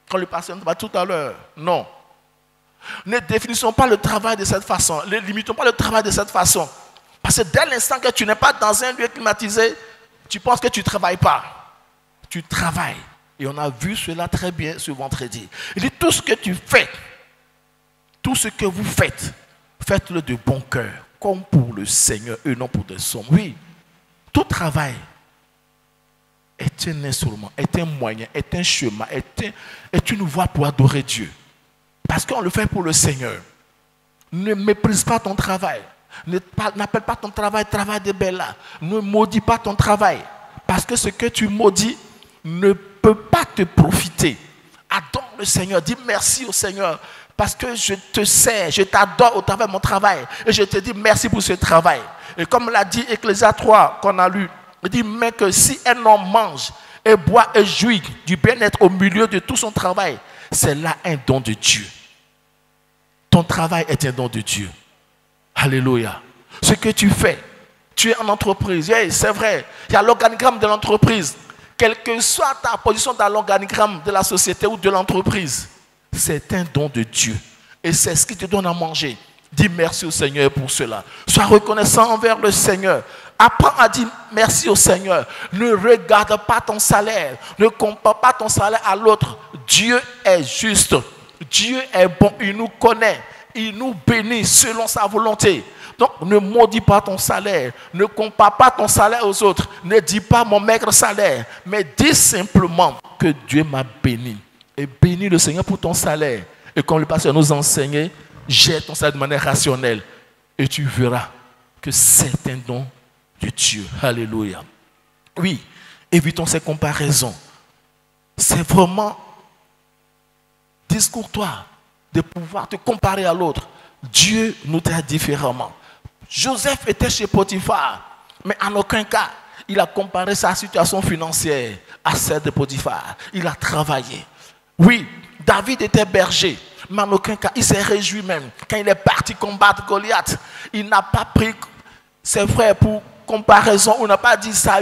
Quand le pasteur nous parle tout à l'heure, non. Ne définissons pas le travail de cette façon. Ne limitons pas le travail de cette façon. Parce que dès l'instant que tu n'es pas dans un lieu climatisé, tu penses que tu ne travailles pas. Tu travailles. Et on a vu cela très bien ce vendredi. Il dit, tout ce que tu fais, tout ce que vous faites, faites-le de bon cœur, comme pour le Seigneur et non pour des hommes. Oui, tout travail est un instrument, est un moyen, est un chemin, est une voie pour adorer Dieu. Parce qu'on le fait pour le Seigneur. Ne méprise pas ton travail. N'appelle pas ton travail travail de Bella. Ne maudis pas ton travail. Parce que ce que tu maudis ne peut pas te profiter. Adore le Seigneur. Dis merci au Seigneur. Parce que je te sers, je t'adore au travers de mon travail. Et je te dis merci pour ce travail. Et comme l'a dit Ecclésias 3 qu'on a lu, il dit, mais que si un homme mange et boit et jouit du bien-être au milieu de tout son travail, c'est là un don de Dieu. Ton travail est un don de Dieu. Alléluia. Ce que tu fais, tu es en entreprise. Oui, c'est vrai, il y a l'organigramme de l'entreprise. Quelle que soit ta position dans l'organigramme de la société ou de l'entreprise, c'est un don de Dieu. Et c'est ce qui te donne à manger. Dis merci au Seigneur pour cela. Sois reconnaissant envers le Seigneur. Apprends à dire merci au Seigneur. Ne regarde pas ton salaire. Ne compare pas ton salaire à l'autre. Dieu est juste. Dieu est bon. Il nous connaît. Il nous bénit selon sa volonté. Donc ne maudis pas ton salaire. Ne compare pas ton salaire aux autres. Ne dis pas mon maigre salaire. Mais dis simplement que Dieu m'a béni. Et bénis le Seigneur pour ton salaire. Et comme le pasteur nous enseignait, jette ton salaire de manière rationnelle. Et tu verras que c'est un don de Dieu. Alléluia. Oui, évitons ces comparaisons. C'est vraiment discours-toi de pouvoir te comparer à l'autre. Dieu nous traite différemment. Joseph était chez Potiphar, mais en aucun cas, il a comparé sa situation financière à celle de Potiphar. Il a travaillé. Oui, David était berger, mais en aucun cas, il s'est réjoui même. Quand il est parti combattre Goliath, il n'a pas pris ses frères pour comparaison, on n'a pas dit ça,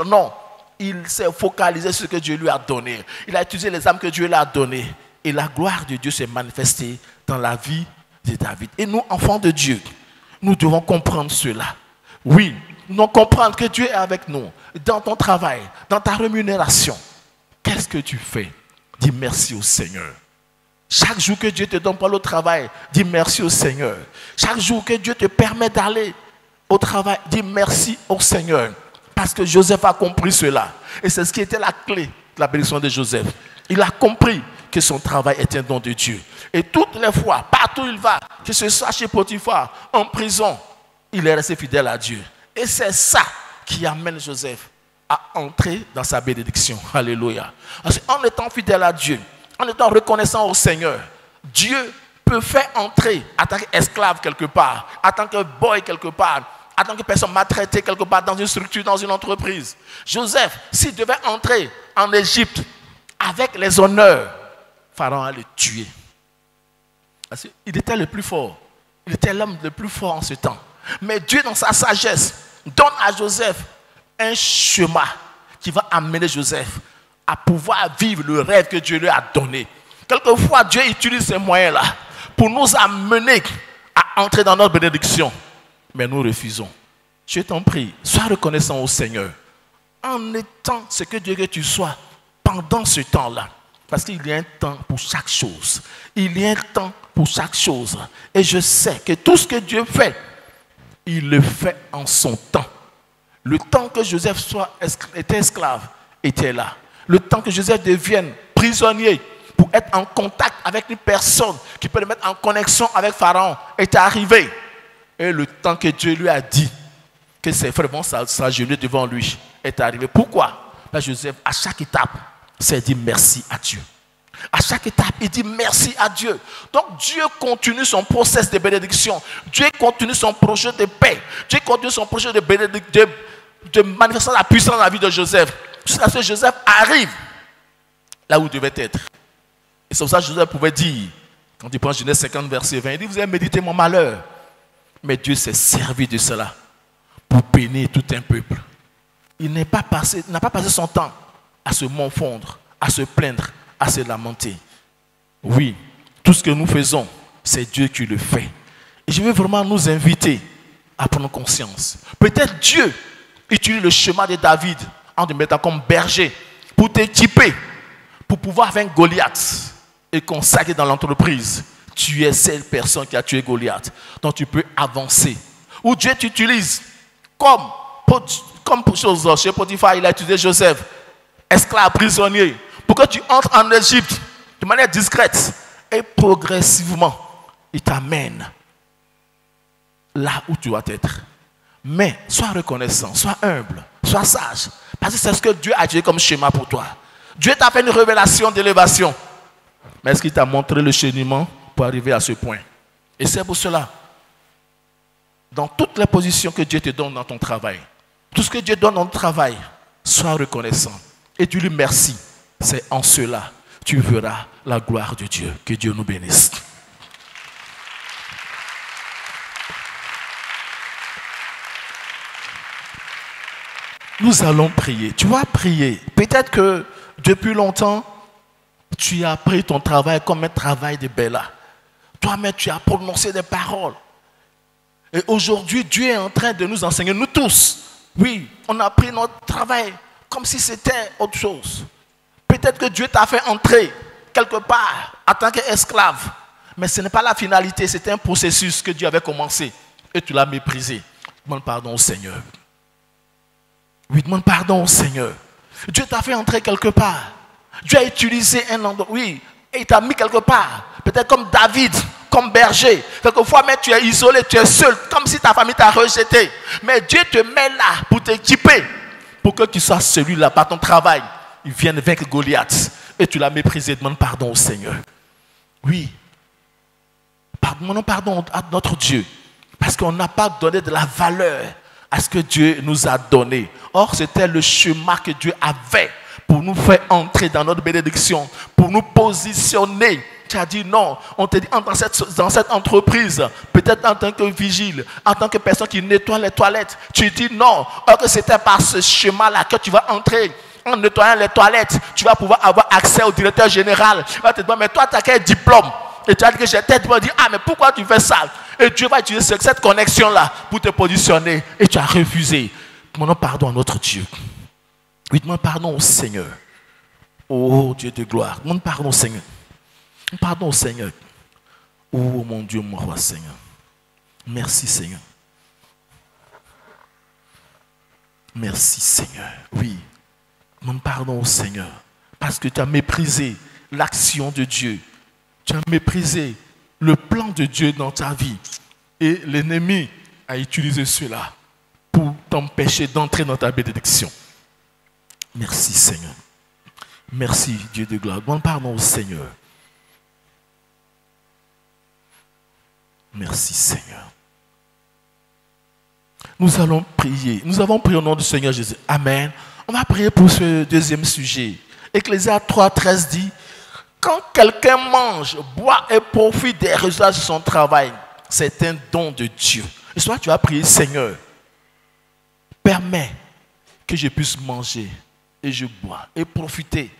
non. Il s'est focalisé sur ce que Dieu lui a donné. Il a utilisé les armes que Dieu lui a données. Et la gloire de Dieu s'est manifestée dans la vie de David. Et nous, enfants de Dieu, nous devons comprendre cela. Oui, nous devons comprendre que Dieu est avec nous dans ton travail, dans ta rémunération. Qu'est-ce que tu fais? Dis merci au Seigneur. Chaque jour que Dieu te donne pour le travail, dis merci au Seigneur. Chaque jour que Dieu te permet d'aller au travail, dis merci au Seigneur. Parce que Joseph a compris cela. Et c'est ce qui était la clé de la bénédiction de Joseph. Il a compris que son travail était un don de Dieu. Et toutes les fois, partout où il va, que ce soit chez Potiphar, en prison, il est resté fidèle à Dieu. Et c'est ça qui amène Joseph à entrer dans sa bénédiction. Alléluia. En étant fidèle à Dieu, en étant reconnaissant au Seigneur, Dieu peut faire entrer en tant qu'esclave quelque part, en tant que boy quelque part, en tant que personne maltraitée quelque part dans une structure, dans une entreprise. Joseph, s'il devait entrer en Égypte avec les honneurs, Pharaon allait le tuer. Parce qu'il était le plus fort. Il était l'homme le plus fort en ce temps. Mais Dieu, dans sa sagesse, donne à Joseph un chemin qui va amener Joseph à pouvoir vivre le rêve que Dieu lui a donné. Quelquefois, Dieu utilise ces moyens-là pour nous amener à entrer dans notre bénédiction. Mais nous refusons. Je t'en prie, sois reconnaissant au Seigneur en étant ce que Dieu veut que tu sois pendant ce temps-là. Parce qu'il y a un temps pour chaque chose. Il y a un temps pour chaque chose. Et je sais que tout ce que Dieu fait, il le fait en son temps. Le temps que Joseph était esclave était là. Le temps que Joseph devienne prisonnier pour être en contact avec une personne qui peut le mettre en connexion avec Pharaon était arrivé. Et le temps que Dieu lui a dit que ses frères vont s'agenouiller devant lui est arrivé. Pourquoi? Parce que Joseph, à chaque étape, s'est dit merci à Dieu. À chaque étape, il dit merci à Dieu. Donc Dieu continue son process de bénédiction. Dieu continue son projet de paix. Dieu continue son projet de manifester la puissance dans la vie de Joseph. Jusqu'à ce que Joseph arrive là où il devait être. Et c'est pour ça que Joseph pouvait dire, quand il prend Genèse 50, verset 20, il dit, vous avez médité mon malheur. Mais Dieu s'est servi de cela pour bénir tout un peuple. Il n'a pas passé son temps à se morfondre, à se plaindre, à se lamenter. Oui, tout ce que nous faisons, c'est Dieu qui le fait. Et je veux vraiment nous inviter à prendre conscience. Peut-être Dieu utilise le chemin de David en te mettant comme berger pour t'équiper, pour pouvoir vaincre Goliath et consacrer dans l'entreprise. Tu es cette personne qui a tué Goliath. Donc tu peux avancer. Ou Dieu t'utilise comme chez Potiphar, il a utilisé Joseph, esclave, prisonnier, pour que tu entres en Égypte de manière discrète. Et progressivement, il t'amène là où tu dois être. Mais sois reconnaissant, sois humble, sois sage. Parce que c'est ce que Dieu a dit comme schéma pour toi. Dieu t'a fait une révélation d'élévation. Mais est-ce qu'il t'a montré le cheminement pour arriver à ce point? Et c'est pour cela, dans toutes les positions que Dieu te donne dans ton travail, tout ce que Dieu donne dans ton travail, sois reconnaissant. Et dis-lui merci. C'est en cela tu verras la gloire de Dieu. Que Dieu nous bénisse. Nous allons prier. Tu vas prier. Peut-être que depuis longtemps, tu as pris ton travail comme un travail de Bella. Toi-même, tu as prononcé des paroles. Et aujourd'hui, Dieu est en train de nous enseigner, nous tous. Oui, on a pris notre travail comme si c'était autre chose. Peut-être que Dieu t'a fait entrer quelque part en tant qu'esclave. Mais ce n'est pas la finalité, c'était un processus que Dieu avait commencé. Et tu l'as méprisé. Demande pardon au Seigneur. Oui, demande pardon au Seigneur. Dieu t'a fait entrer quelque part. Dieu a utilisé un endroit, oui, et il t'a mis quelque part. Peut-être comme David, comme berger. Quelquefois, mais tu es isolé, tu es seul, comme si ta famille t'a rejeté. Mais Dieu te met là pour t'équiper, pour que tu sois celui-là, par ton travail. Il vient vaincre Goliath. Et tu l'as méprisé, demande pardon au Seigneur. Oui. Demandons pardon à notre Dieu. Parce qu'on n'a pas donné de la valeur à ce que Dieu nous a donné. Or, c'était le chemin que Dieu avait pour nous faire entrer dans notre bénédiction, pour nous positionner tu as dit non. On te dit dans cette entreprise, peut-être en tant que vigile, en tant que personne qui nettoie les toilettes, tu dis non. Or que c'était par ce chemin-là que tu vas entrer. En nettoyant les toilettes, tu vas pouvoir avoir accès au directeur général. Il va te dire, mais toi, tu as quel diplôme? Et tu as dit que j'ai peut-être dit, ah, mais pourquoi tu fais ça? Et Dieu va utiliser cette connexion-là pour te positionner. Et tu as refusé. Demandons pardon à notre Dieu. Oui, demande pardon au Seigneur. Oh Dieu de gloire. Demande pardon au Seigneur. Pardon au Seigneur. Oh mon Dieu, mon roi Seigneur. Merci Seigneur. Merci Seigneur. Oui. Demande pardon au Seigneur. Parce que tu as méprisé l'action de Dieu. Tu as méprisé le plan de Dieu dans ta vie. Et l'ennemi a utilisé cela pour t'empêcher d'entrer dans ta bénédiction. Merci Seigneur. Merci Dieu de gloire. Demande pardon au Seigneur. Merci Seigneur. Nous allons prier. Nous avons prié au nom du Seigneur Jésus. Amen. On va prier pour ce deuxième sujet. Ecclésiaste 3:13 dit, quand quelqu'un mange, boit et profite des résultats de son travail, c'est un don de Dieu. Et soit tu vas prier, Seigneur, permets que je puisse manger et je bois et profiter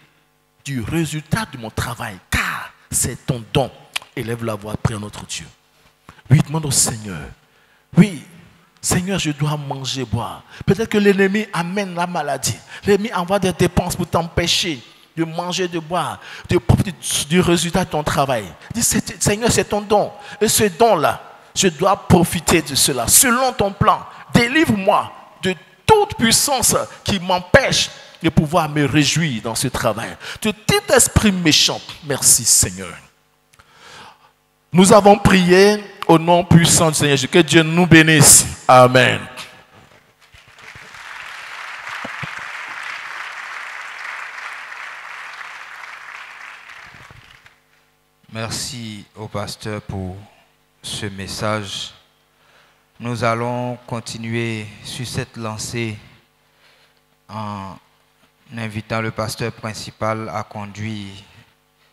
du résultat de mon travail, car c'est ton don. Élève la voix, prie à notre Dieu. Oui, demande au Seigneur. Oui, Seigneur, je dois manger, boire. Peut-être que l'ennemi amène la maladie. L'ennemi envoie des dépenses pour t'empêcher de manger, de boire, de profiter du résultat de ton travail. Dis, Seigneur, c'est ton don. Et ce don-là, je dois profiter de cela. Selon ton plan, délivre-moi de toute puissance qui m'empêche de pouvoir me réjouir dans ce travail. De tout esprit méchant. Merci, Seigneur. Nous avons prié au nom puissant du Seigneur. Que Dieu nous bénisse. Amen. Merci au pasteur pour ce message. Nous allons continuer sur cette lancée en invitant le pasteur principal à conduire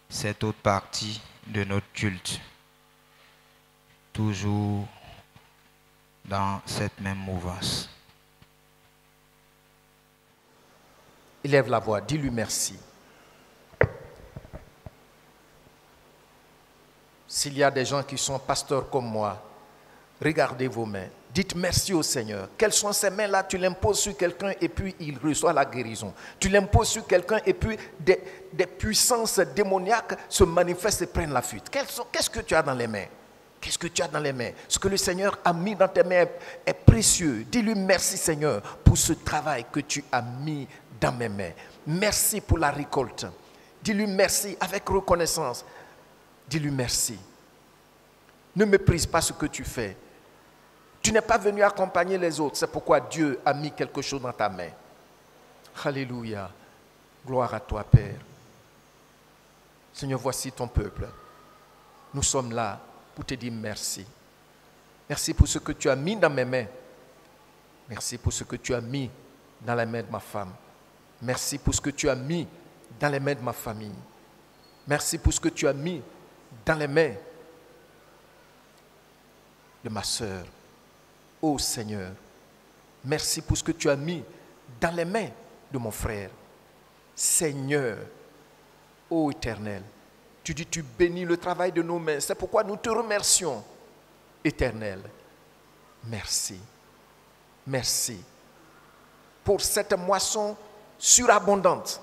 cette autre partie de notre culte. Toujours dans cette même mouvance. Élève la voix, dis-lui merci. S'il y a des gens qui sont pasteurs comme moi, regardez vos mains. Dites merci au Seigneur. Quelles sont ces mains-là? Tu l'imposes sur quelqu'un et puis il reçoit la guérison. Tu l'imposes sur quelqu'un et puis des puissances démoniaques se manifestent et prennent la fuite. Qu'est-ce que tu as dans les mains? Qu'est-ce que tu as dans les mains? Ce que le Seigneur a mis dans tes mains est précieux. Dis-lui merci Seigneur pour ce travail que tu as mis dans mes mains. Merci pour la récolte. Dis-lui merci avec reconnaissance. Dis-lui merci. Ne méprise pas ce que tu fais. Tu n'es pas venu accompagner les autres. C'est pourquoi Dieu a mis quelque chose dans ta main. Alléluia. Gloire à toi, Père. Seigneur, voici ton peuple. Nous sommes là pour te dire merci. Merci pour ce que tu as mis dans mes mains. Merci pour ce que tu as mis dans les mains de ma femme. Merci pour ce que tu as mis dans les mains de ma famille. Merci pour ce que tu as mis dans les mains de ma sœur. Ô Seigneur, merci pour ce que tu as mis dans les mains de mon frère. Seigneur, ô Éternel, tu dis tu bénis le travail de nos mains. C'est pourquoi nous te remercions, Éternel. Merci. Merci pour cette moisson surabondante.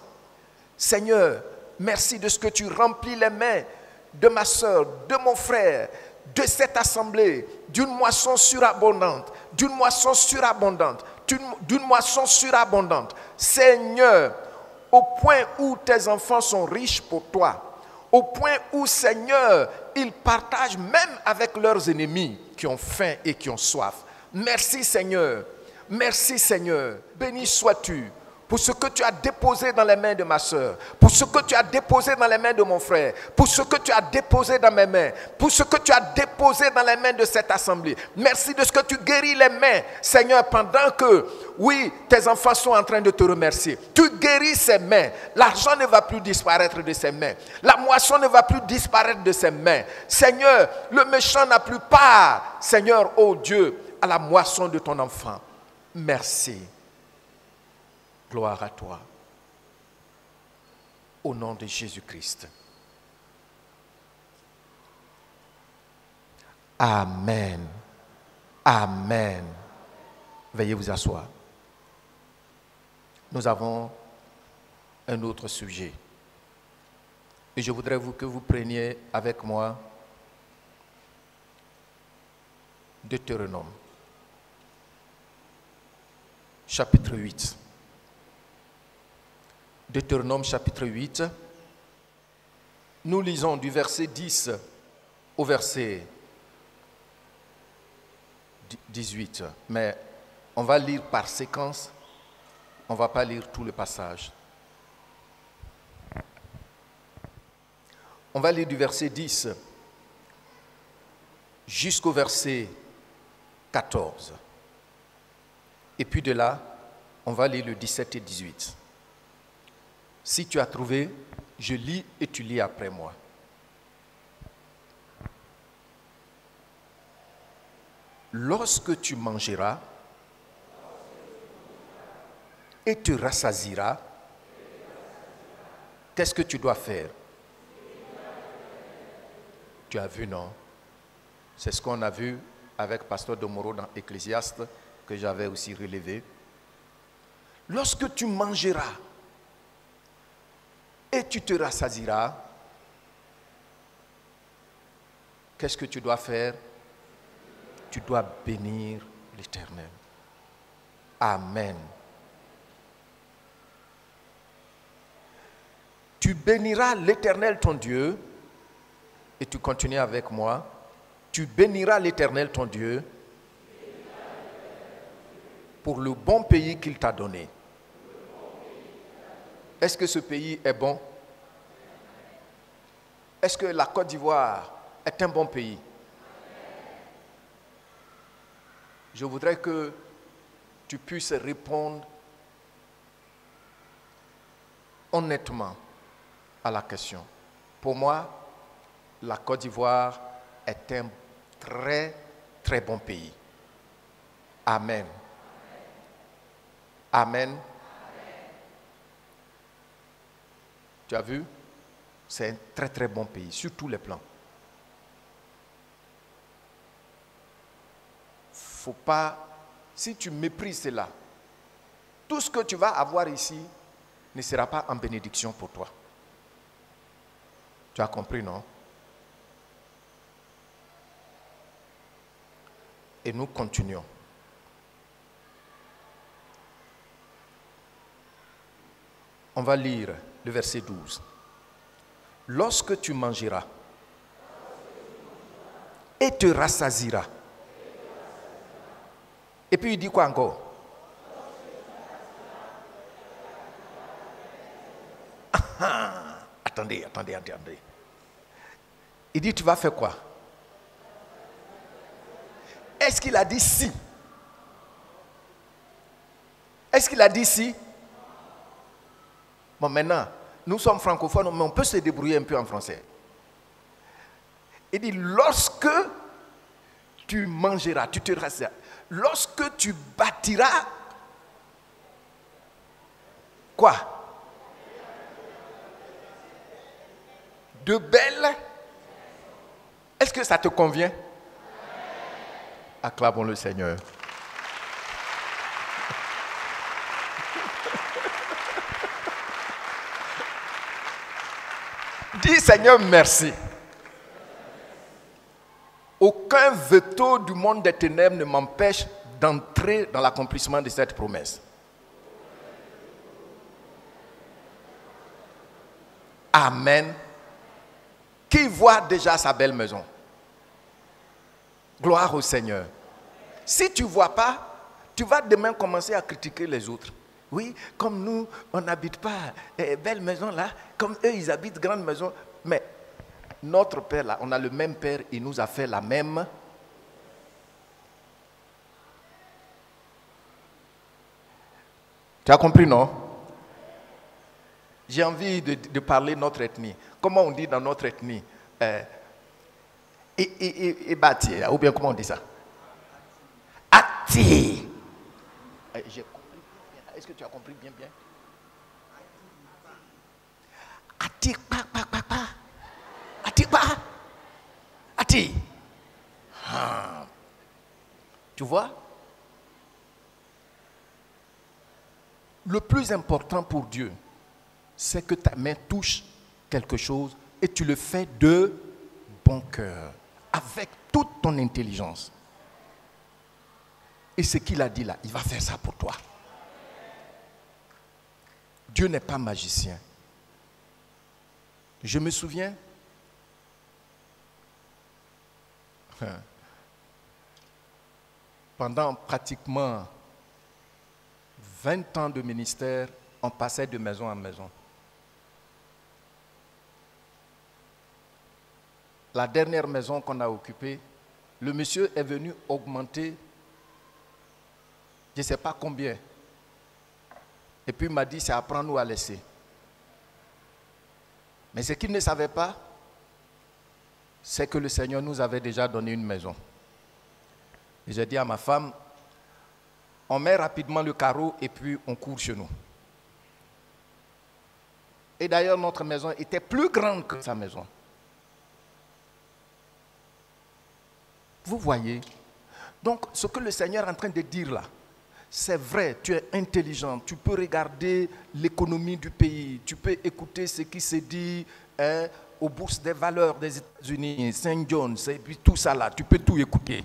Seigneur, merci de ce que tu remplis les mains de ma soeur, de mon frère, de cette assemblée, d'une moisson surabondante, d'une moisson surabondante, d'une moisson surabondante. Seigneur, au point où tes enfants sont riches pour toi, au point où, Seigneur, ils partagent même avec leurs ennemis qui ont faim et qui ont soif. Merci Seigneur, merci Seigneur, béni sois-tu pour ce que tu as déposé dans les mains de ma soeur, pour ce que tu as déposé dans les mains de mon frère, pour ce que tu as déposé dans mes mains, pour ce que tu as déposé dans les mains de cette assemblée. Merci de ce que tu guéris les mains, Seigneur, pendant que, oui, tes enfants sont en train de te remercier. Tu guéris ses mains. L'argent ne va plus disparaître de ses mains. La moisson ne va plus disparaître de ses mains. Seigneur, le méchant n'a plus part, Seigneur, oh Dieu, à la moisson de ton enfant. Merci. Gloire à toi. Au nom de Jésus-Christ. Amen. Amen. Veuillez vous asseoir. Nous avons un autre sujet. Et je voudrais que vous preniez avec moi Deutéronome, chapitre 8. Deutéronome chapitre 8, nous lisons du verset 10 au verset 18, mais on va lire par séquence, on ne va pas lire tout le passage. On va lire du verset 10 jusqu'au verset 14. Et puis de là, on va lire le 17 et 18. Si tu as trouvé, je lis et tu lis après moi. Lorsque tu mangeras et te rassasieras, qu'est-ce que tu dois faire? Tu as vu, non? C'est ce qu'on a vu avec Pasteur Domoro dans Ecclésiaste, que j'avais aussi relevé. Lorsque tu mangeras et tu te rassasieras, qu'est-ce que tu dois faire? Tu dois bénir l'Éternel. Amen. Tu béniras l'Éternel ton Dieu, et tu continues avec moi. Tu béniras l'Éternel ton Dieu pour le bon pays qu'il t'a donné. Est-ce que ce pays est bon? Est-ce que la Côte d'Ivoire est un bon pays? Je voudrais que tu puisses répondre honnêtement à la question. Pour moi, la Côte d'Ivoire est un très, très bon pays. Amen. Amen. Tu as vu? C'est un très très bon pays, sur tous les plans. Faut pas, si tu méprises cela, tout ce que tu vas avoir ici ne sera pas en bénédiction pour toi. Tu as compris, non? Et nous continuons. On va lire le verset 12. Lorsque tu mangeras et te rassasieras. Et puis il dit quoi encore? Attendez. Il dit tu vas faire quoi? Est-ce qu'il a dit si? Est-ce qu'il a dit si? Bon, maintenant, nous sommes francophones, mais on peut se débrouiller un peu en français. Il dit, lorsque tu mangeras, tu te rassasieras, lorsque tu bâtiras, quoi? De belles. Est-ce que ça te convient? Acclamons le Seigneur. Dis Seigneur merci. Aucun veto du monde des ténèbres ne m'empêche d'entrer dans l'accomplissement de cette promesse. Amen. Qui voit déjà sa belle maison? Gloire au Seigneur. Si tu ne vois pas, tu vas demain commencer à critiquer les autres. Oui, comme nous, on n'habite pas belle maison là, comme eux, ils habitent grande maison. Mais notre Père là, on a le même Père, il nous a fait la même. Tu as compris, non? J'ai envie de parler de notre ethnie. Comment on dit dans notre ethnie bâti, ou bien comment on dit ça? Ati. J'ai compris bien. Est-ce que tu as compris bien? Ati, pa. Ati, pa. Ati. Tu vois? Le plus important pour Dieu, c'est que ta main touche quelque chose et tu le fais de bon cœur, avec toute ton intelligence. Et ce qu'il a dit là, il va faire ça pour toi. Dieu n'est pas magicien. Je me souviens, pendant pratiquement 20 ans de ministère, on passait de maison en maison. La dernière maison qu'on a occupée, le monsieur est venu augmenter, je ne sais pas combien. Et puis il m'a dit, c'est apprends-nous à laisser. Mais ce qu'il ne savait pas, c'est que le Seigneur nous avait déjà donné une maison. Et j'ai dit à ma femme, on met rapidement le carreau et puis on court chez nous. Et d'ailleurs, notre maison était plus grande que sa maison. Vous voyez? Donc, ce que le Seigneur est en train de dire là, c'est vrai, tu es intelligent, tu peux regarder l'économie du pays, tu peux écouter ce qui se dit aux bourses des valeurs des États-Unis, Saint John's, et puis tout ça là, tu peux tout écouter.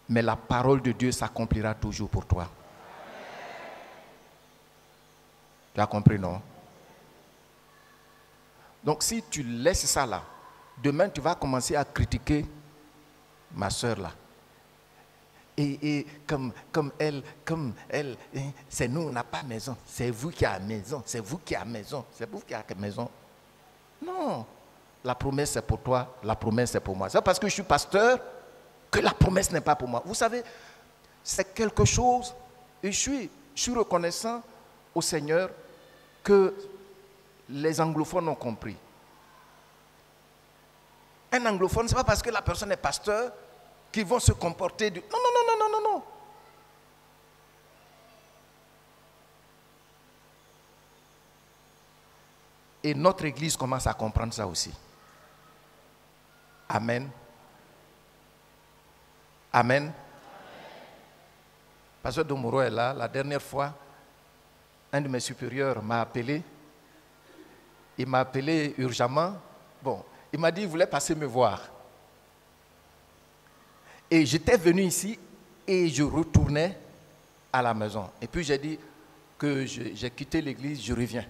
Mais la parole de Dieu s'accomplira toujours pour toi. Tu as compris, non? Donc si tu laisses ça là, demain tu vas commencer à critiquer ma soeur là. Et comme elle, c'est nous, on n'a pas maison. C'est vous qui avez maison. C'est vous qui avez maison. C'est vous qui avez maison. Non. La promesse c'est pour toi. La promesse c'est pour moi. C'est parce que je suis pasteur que la promesse n'est pas pour moi. Vous savez, c'est quelque chose. Et je suis reconnaissant au Seigneur que les anglophones ont compris. Un anglophone, ce n'est pas parce que la personne est pasteur qu'ils vont se comporter du... Non. Et notre église commence à comprendre ça aussi. Amen. Amen. Pasteur Domoro est là. La dernière fois, un de mes supérieurs m'a appelé. Il m'a appelé urgemment. Bon, il m'a dit qu'il voulait passer me voir. Et j'étais venu ici et je retournais à la maison. Et puis j'ai dit que j'ai quitté l'église, je reviens.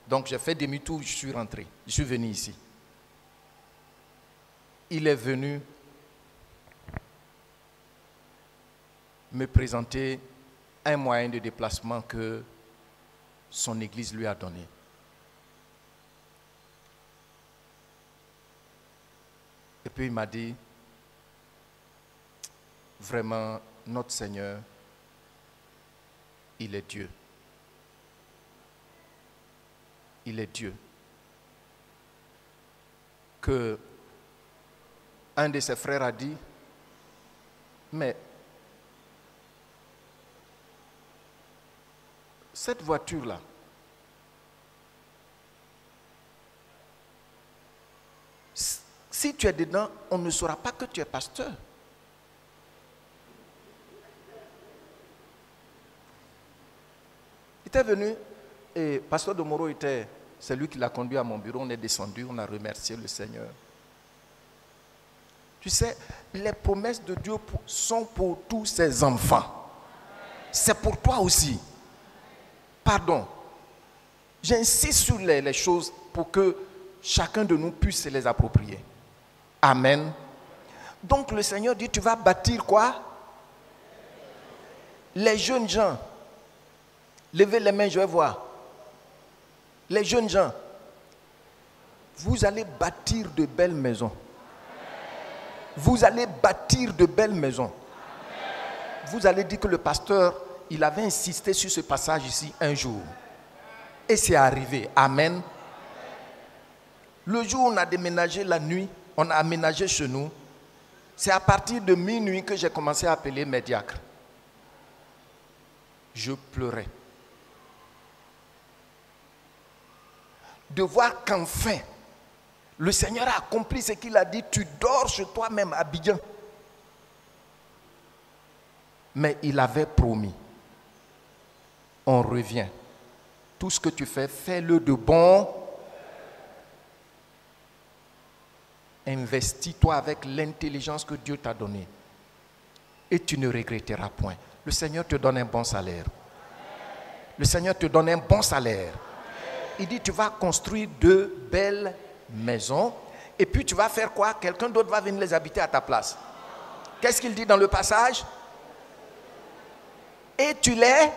Donc j'ai fait demi-tour, je suis rentré. Je suis venu ici. Il est venu me présenter un moyen de déplacement que son église lui a donné. Et puis il m'a dit, vraiment, notre Seigneur, il est Dieu. Il est Dieu. Que un de ses frères a dit, mais cette voiture-là, si tu es dedans, on ne saura pas que tu es pasteur. Il était venu et Pasteur Domoro c'est lui qui l'a conduit à mon bureau. On est descendu, on a remercié le Seigneur. Tu sais, les promesses de Dieu sont pour tous ses enfants. C'est pour toi aussi. Pardon. J'insiste sur les choses pour que chacun de nous puisse se les approprier. Amen. Donc le Seigneur dit, tu vas bâtir quoi? Les jeunes gens. Levez les mains, je vais voir. Les jeunes gens, vous allez bâtir de belles maisons. Vous allez bâtir de belles maisons. Vous allez dire que le pasteur, il avait insisté sur ce passage ici un jour. Et c'est arrivé. Amen. Le jour où on a déménagé la nuit, on a aménagé chez nous, c'est à partir de minuit que j'ai commencé à appeler mes diacres. Je pleurais. De voir qu'enfin, le Seigneur a accompli ce qu'il a dit. Tu dors chez toi-même à Abidjan. Mais il avait promis. On revient. Tout ce que tu fais, fais-le de bon. Investis-toi avec l'intelligence que Dieu t'a donnée. Et tu ne regretteras point. Le Seigneur te donne un bon salaire. Le Seigneur te donne un bon salaire. Il dit, tu vas construire de belles maisons. Et puis tu vas faire quoi? Quelqu'un d'autre va venir les habiter à ta place. Qu'est-ce qu'il dit dans le passage? Et tu les...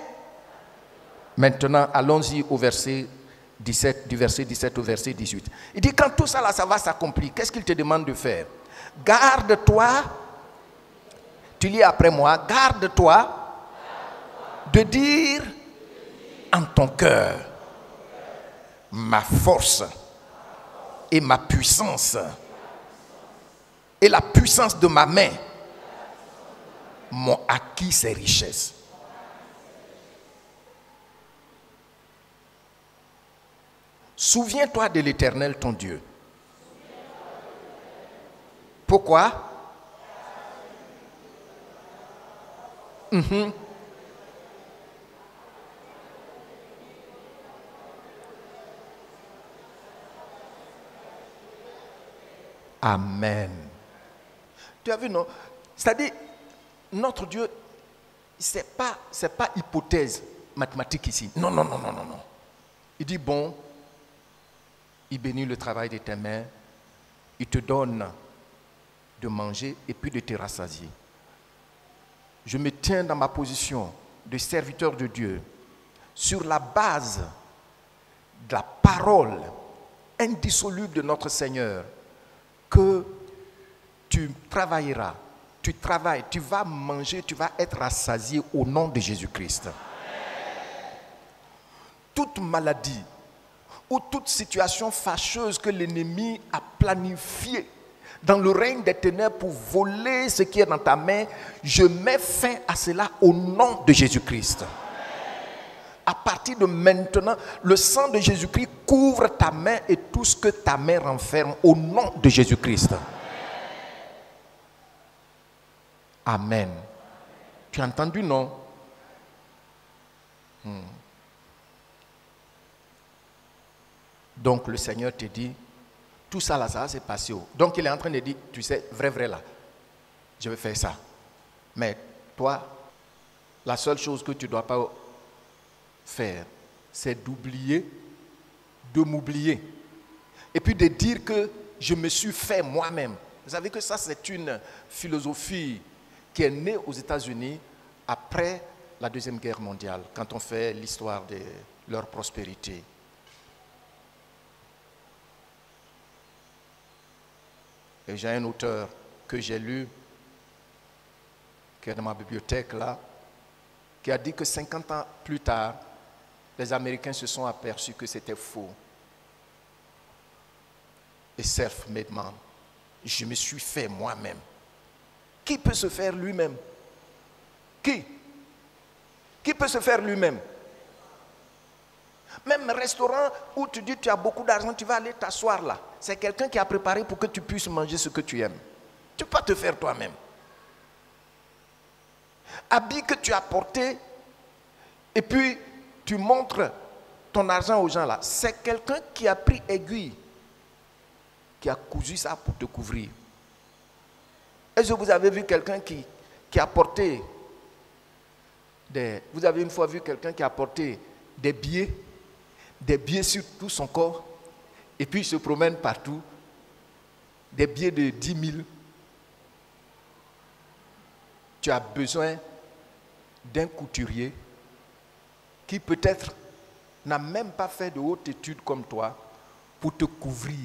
Maintenant, allons-y au verset 17, du verset 17 au verset 18. Il dit, quand tout ça là, ça va s'accomplir, qu'est-ce qu'il te demande de faire? Garde-toi, tu lis après moi, garde-toi de dire en ton cœur, ma force et ma puissance et la puissance de ma main m'ont acquis ces richesses. Souviens-toi de l'Éternel ton Dieu. Pourquoi? Amen. Tu as vu, non? C'est-à-dire, notre Dieu, c'est pas hypothèse mathématique ici. Non. Il dit, bon, il bénit le travail de tes mains, il te donne de manger et puis de te rassasier. Je me tiens dans ma position de serviteur de Dieu sur la base de la parole indissoluble de notre Seigneur, que tu travailleras, tu travailles, tu vas manger, tu vas être rassasié au nom de Jésus-Christ. Toute maladie ou toute situation fâcheuse que l'ennemi a planifiée dans le règne des ténèbres pour voler ce qui est dans ta main, je mets fin à cela au nom de Jésus-Christ. À partir de maintenant, le sang de Jésus-Christ couvre ta main et tout ce que ta main renferme au nom de Jésus-Christ. Amen. Tu as entendu, non? Donc le Seigneur te dit, tout ça là, ça va se passer. Donc il est en train de dire, tu sais, vrai là, je vais faire ça. Mais toi, la seule chose que tu ne dois pas faire, c'est d'oublier, de m'oublier. Et puis de dire que je me suis fait moi-même. Vous savez que ça, c'est une philosophie qui est née aux États-Unis après la Deuxième Guerre mondiale, quand on fait l'histoire de leur prospérité. Et j'ai un auteur que j'ai lu, qui est dans ma bibliothèque là, qui a dit que 50 ans plus tard, les Américains se sont aperçus que c'était faux. Et self-made man. Je me suis fait moi-même. Qui peut se faire lui-même? Qui peut se faire lui-même? Même restaurant où tu dis tu as beaucoup d'argent, tu vas aller t'asseoir là. C'est quelqu'un qui a préparé pour que tu puisses manger ce que tu aimes. Tu peux pas te faire toi-même. Habit que tu as porté et puis tu montres ton argent aux gens là. C'est quelqu'un qui a pris aiguille, qui a cousu ça pour te couvrir. Est-ce que vous avez vu quelqu'un qui a porté vous avez une fois vu quelqu'un qui a porté des billets sur tout son corps, et puis il se promène partout, des billets de 10 000. Tu as besoin d'un couturier qui peut-être n'a même pas fait de haute étude comme toi pour te couvrir.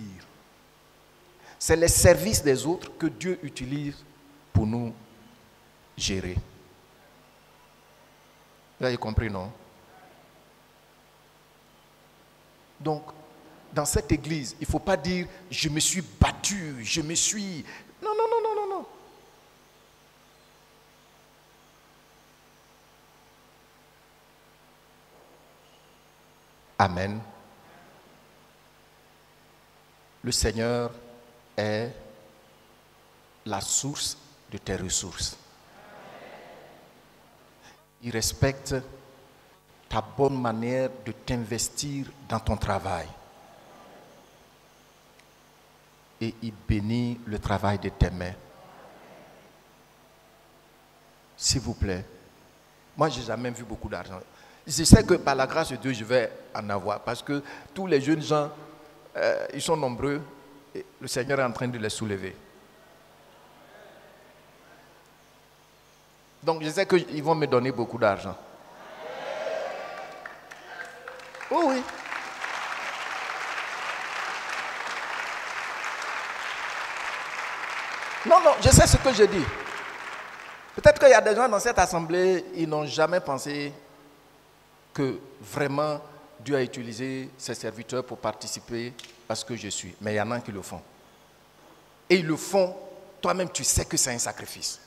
C'est les services des autres que Dieu utilise pour nous gérer. Vous avez compris, non? Donc, dans cette église, il ne faut pas dire « je me suis battu, je me suis... » Non, non, non, non, non, non. Amen. Le Seigneur est la source de tes ressources. Il respecte ta bonne manière de t'investir dans ton travail. Et il bénit le travail de tes mains. S'il vous plaît. Moi, je n'ai jamais vu beaucoup d'argent. Je sais que par la grâce de Dieu, je vais en avoir. Parce que tous les jeunes gens, ils sont nombreux. Et le Seigneur est en train de les soulever. Donc, je sais qu'ils vont me donner beaucoup d'argent. Oh oui. Non, non, je sais ce que je dis. Peut-être qu'il y a des gens dans cette assemblée, ils n'ont jamais pensé que vraiment Dieu a utilisé ses serviteurs pour participer à ce que je suis. Mais il y en a qui le font. Et ils le font, toi-même tu sais que c'est un sacrifice.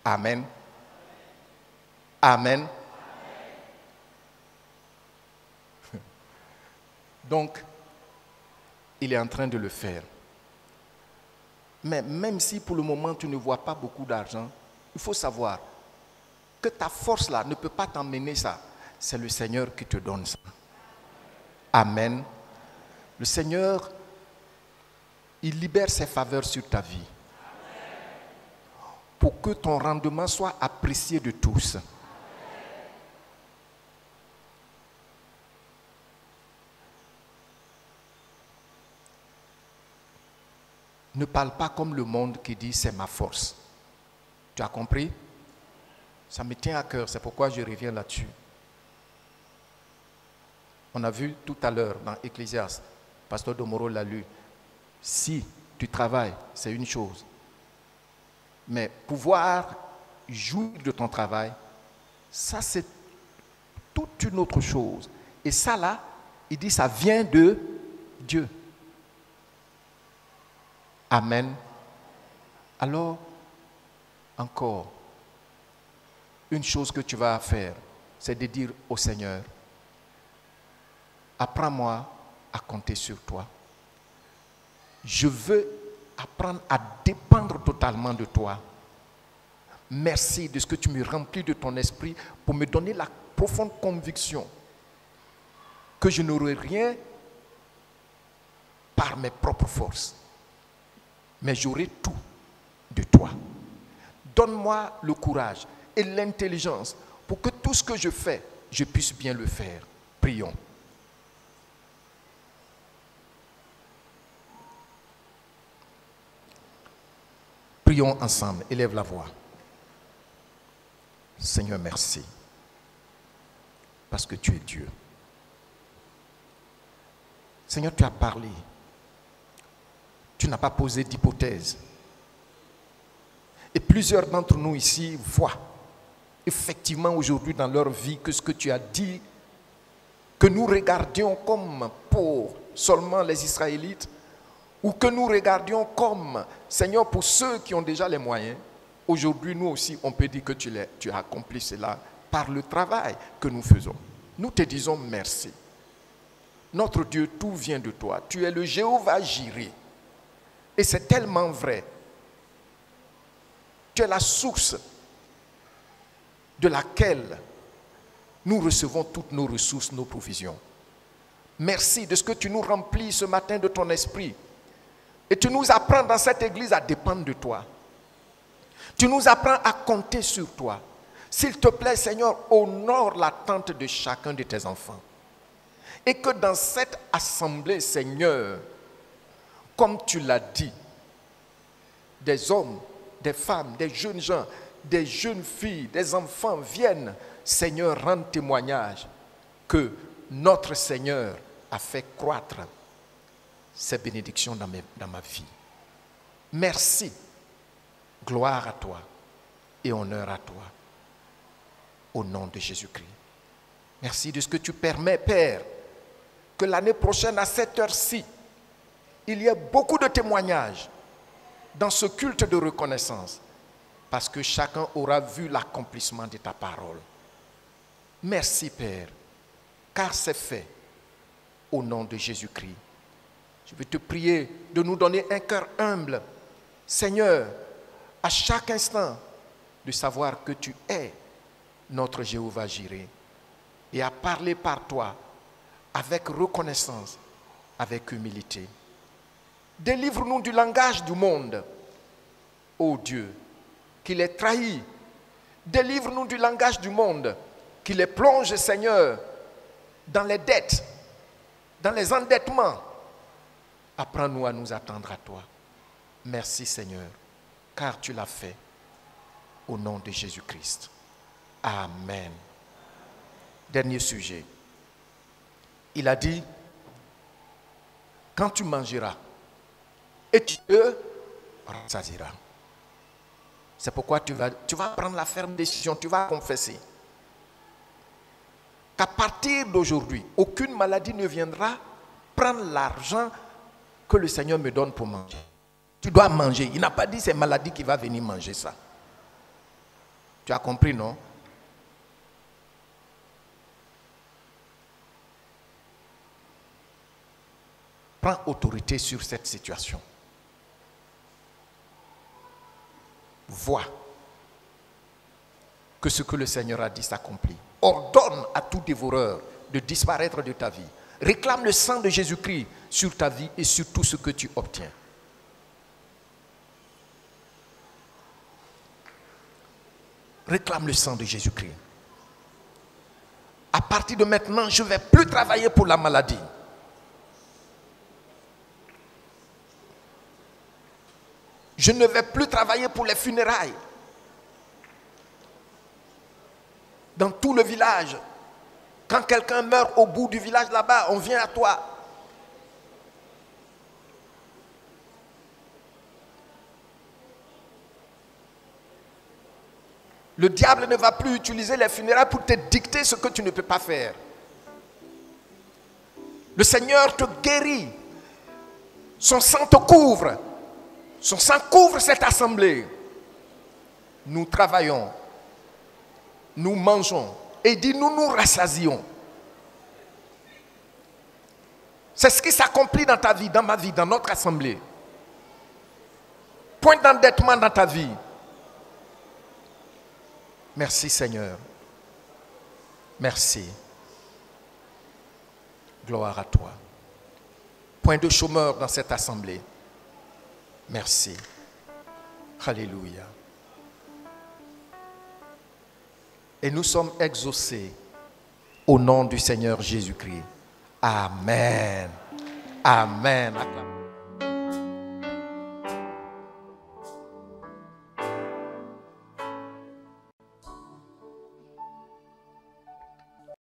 Amen. Amen. Donc, il est en train de le faire. Mais même si pour le moment tu ne vois pas beaucoup d'argent, il faut savoir que ta force là ne peut pas t'emmener ça. C'est le Seigneur qui te donne ça. Amen. Le Seigneur, il libère ses faveurs sur ta vie. Pour que ton rendement soit apprécié de tous. Ne parle pas comme le monde qui dit c'est ma force. Tu as compris? Ça me tient à cœur, c'est pourquoi je reviens là-dessus. On a vu tout à l'heure dans Ecclésiaste, Pasteur Domoro l'a lu. Si tu travailles, c'est une chose. Mais pouvoir jouir de ton travail, ça c'est toute une autre chose. Et ça là, il dit ça vient de Dieu. Amen. Alors, encore, une chose que tu vas faire, c'est de dire au Seigneur, apprends-moi à compter sur toi. Je veux apprendre à dépendre totalement de toi. Merci de ce que tu me remplis de ton esprit pour me donner la profonde conviction que je n'aurai rien par mes propres forces. Mais j'aurai tout de toi. Donne-moi le courage et l'intelligence pour que tout ce que je fais, je puisse bien le faire. Prions. Prions ensemble. Élève la voix. Seigneur, merci. Parce que tu es Dieu. Seigneur, tu as parlé. Tu n'as pas posé d'hypothèse. Et plusieurs d'entre nous ici voient effectivement aujourd'hui dans leur vie que ce que tu as dit, que nous regardions comme pour seulement les Israélites, ou que nous regardions comme, Seigneur, pour ceux qui ont déjà les moyens, aujourd'hui nous aussi on peut dire que tu as accompli cela par le travail que nous faisons. Nous te disons merci. Notre Dieu, tout vient de toi. Tu es le Jéhovah Jireh. Et c'est tellement vrai. Tu es la source de laquelle nous recevons toutes nos ressources, nos provisions. Merci de ce que tu nous remplis ce matin de ton esprit. Et tu nous apprends dans cette église à dépendre de toi. Tu nous apprends à compter sur toi. S'il te plaît, Seigneur, honore l'attente de chacun de tes enfants. Et que dans cette assemblée, Seigneur, comme tu l'as dit, des hommes, des femmes, des jeunes gens des jeunes filles, des enfants viennent, Seigneur, rendre témoignage que notre Seigneur a fait croître ces bénédictions dans ma vie. Merci, gloire à toi et honneur à toi, au nom de Jésus-Christ. Merci de ce que tu permets, Père, que l'année prochaine, à cette heure-ci, il y ait beaucoup de témoignages dans ce culte de reconnaissance, parce que chacun aura vu l'accomplissement de ta parole. Merci, Père, car c'est fait au nom de Jésus-Christ. Je veux te prier de nous donner un cœur humble, Seigneur, à chaque instant, de savoir que tu es notre Jéhovah Jireh, et à parler par toi avec reconnaissance, avec humilité. Délivre-nous du langage du monde, ô Dieu, qui les trahit. Délivre-nous du langage du monde, qui les plonge, Seigneur, dans les dettes, dans les endettements. Apprends-nous à nous attendre à toi. Merci, Seigneur, car tu l'as fait au nom de Jésus-Christ. Amen. Dernier sujet. Il a dit, quand tu mangeras, et tu te rassasieras. C'est pourquoi tu vas prendre la ferme décision, tu vas confesser qu'à partir d'aujourd'hui, aucune maladie ne viendra prendre l'argent que le Seigneur me donne pour manger. Tu dois manger. Il n'a pas dit c'est maladie qui va venir manger ça. Tu as compris, non? Prends autorité sur cette situation. Vois que ce que le Seigneur a dit s'accomplit. Ordonne à tout dévoreur de disparaître de ta vie. Réclame le sang de Jésus-Christ sur ta vie et sur tout ce que tu obtiens. Réclame le sang de Jésus-Christ. À partir de maintenant, je ne vais plus travailler pour la maladie. Je ne vais plus travailler pour les funérailles. Dans tout le village, quand quelqu'un meurt au bout du village là-bas, on vient à toi. Le diable ne va plus utiliser les funérailles pour te dicter ce que tu ne peux pas faire. Le Seigneur te guérit. Son sang te couvre. Son sang couvre cette assemblée. Nous travaillons. Nous mangeons. Et il dit, nous nous rassasions. C'est ce qui s'accomplit dans ta vie, dans ma vie, dans notre assemblée. Point d'endettement dans ta vie. Merci Seigneur. Merci. Gloire à toi. Point de chômeur dans cette assemblée. Merci. Alléluia. Et nous sommes exaucés au nom du Seigneur Jésus-Christ. Amen. Amen.